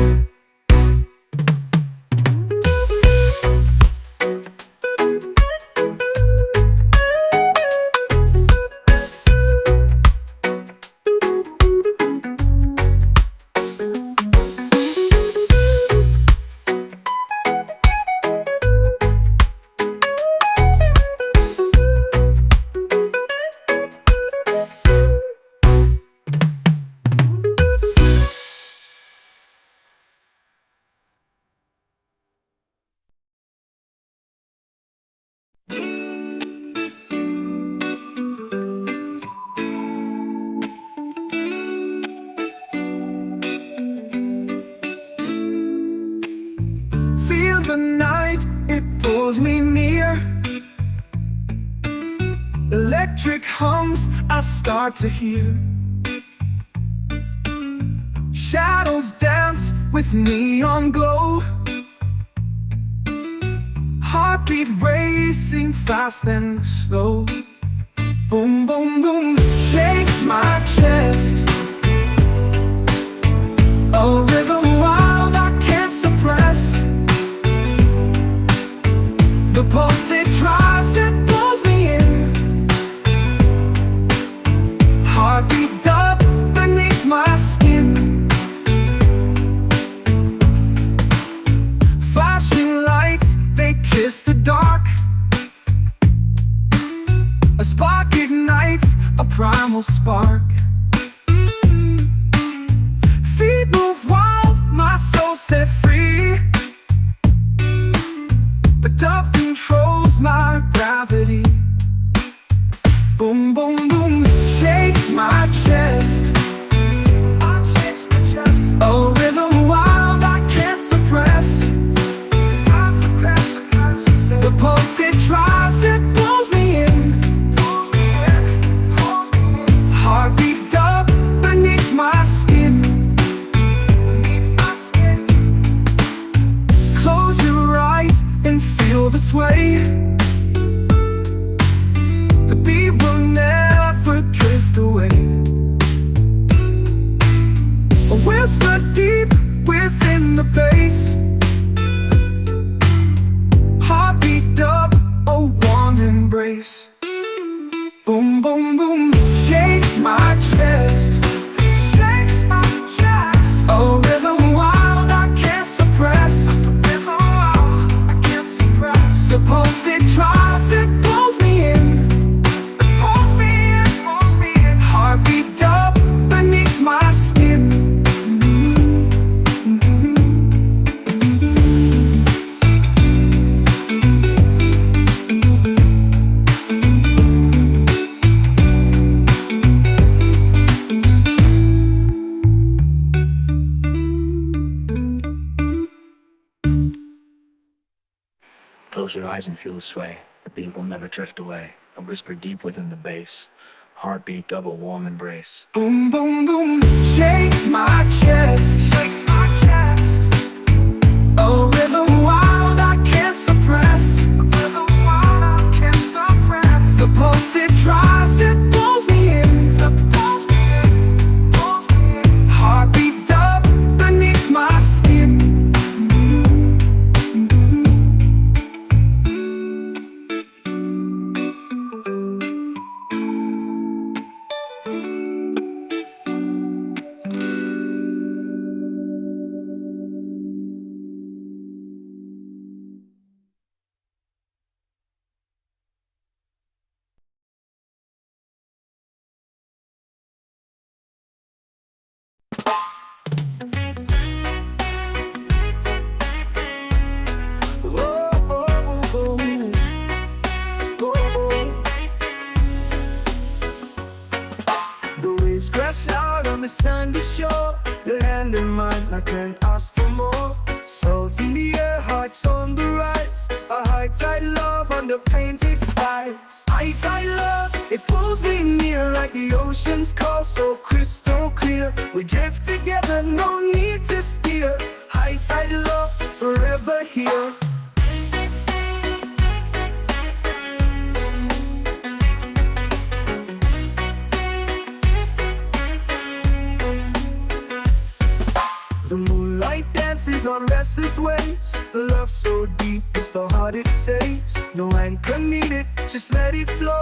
[SPEAKER 1] electric hums I start to hear. Shadows dance with neon glow. Heartbeat racing fast and slow. Boom, boom, boom, shakes my chest. A rhythm wild I can't suppress. The pulse it drives, it pulls me in. Heartbeat up beneath my skin. Flashing lights, they kiss the dark. A spark ignites, a primal spark. Feet move wild, my soul set free. The dub controls my gravity. Boom, boom, boom, shakes my chest. A rhythm wild I can't suppress. The pulse it drives, it pulls me in. Heartbeat up beneath my skin. Close your eyes and feel the sway. The beat will never drift away. A whisper deep within the bass. Heartbeat up, a warm embrace. Boom, boom, boom, shakes my chest. A rhythm wild I can't suppress. The pulse it drives, it pulls me in. Heartbeat up beneath my skin.
[SPEAKER 4] Close your eyes and feel the sway. The beat will never drift away. A whisper deep within the bass. Heartbeat double warm embrace.
[SPEAKER 1] Boom, boom, boom, shakes my chest. A rhythm wild I can't suppress. The pulse it drives, it pulls me in. Heartbeat up beneath my skin. The waves crash out on the sandy shore. Your hand in mine, I can't ask for more. Salt in the air, hearts on the rise. A high tide love under painted skies. High tide love, it pulls me near like the ocean's call, so crystal clear. We drift together, no need to steer. High tide love, forever here. The moonlight dances on restless waves. Love so deep, it's the heart it saves. No anchor needed, just let it flow.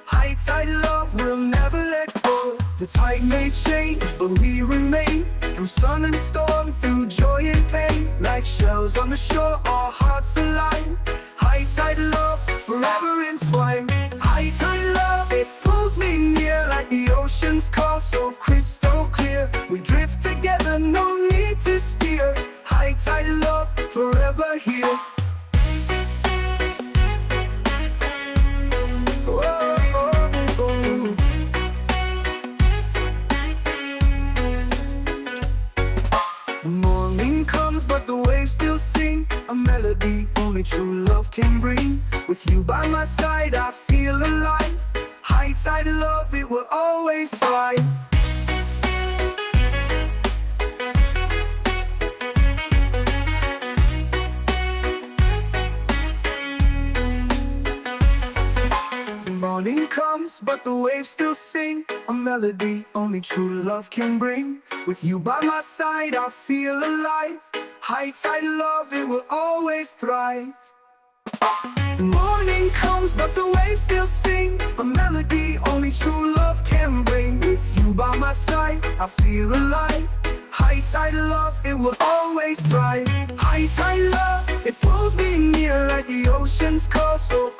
[SPEAKER 1] High tide love will never let go. The tide may change, but we remain. Through sun and storm, through joy and pain. Like shells on the shore, our hearts align. High tide love, forever entwined. High tide love, it pulls me near like the ocean's call, so crystal clear. We drift together, no need to steer. High tide love, forever here. Morning comes, but the waves still sing a melody only true love can bring. With you by my side, I feel alive. High High tide love, it will always thrive. Morning comes, but the waves still sing a melody only true love can bring. With you by my side, I feel alive. High tide love, it will always thrive. Morning comes, but the waves still sing a melody only true love can bring. With you by my side, I feel alive. High tide love, it will always thrive. High tide love, it pulls me near like the ocean's call. So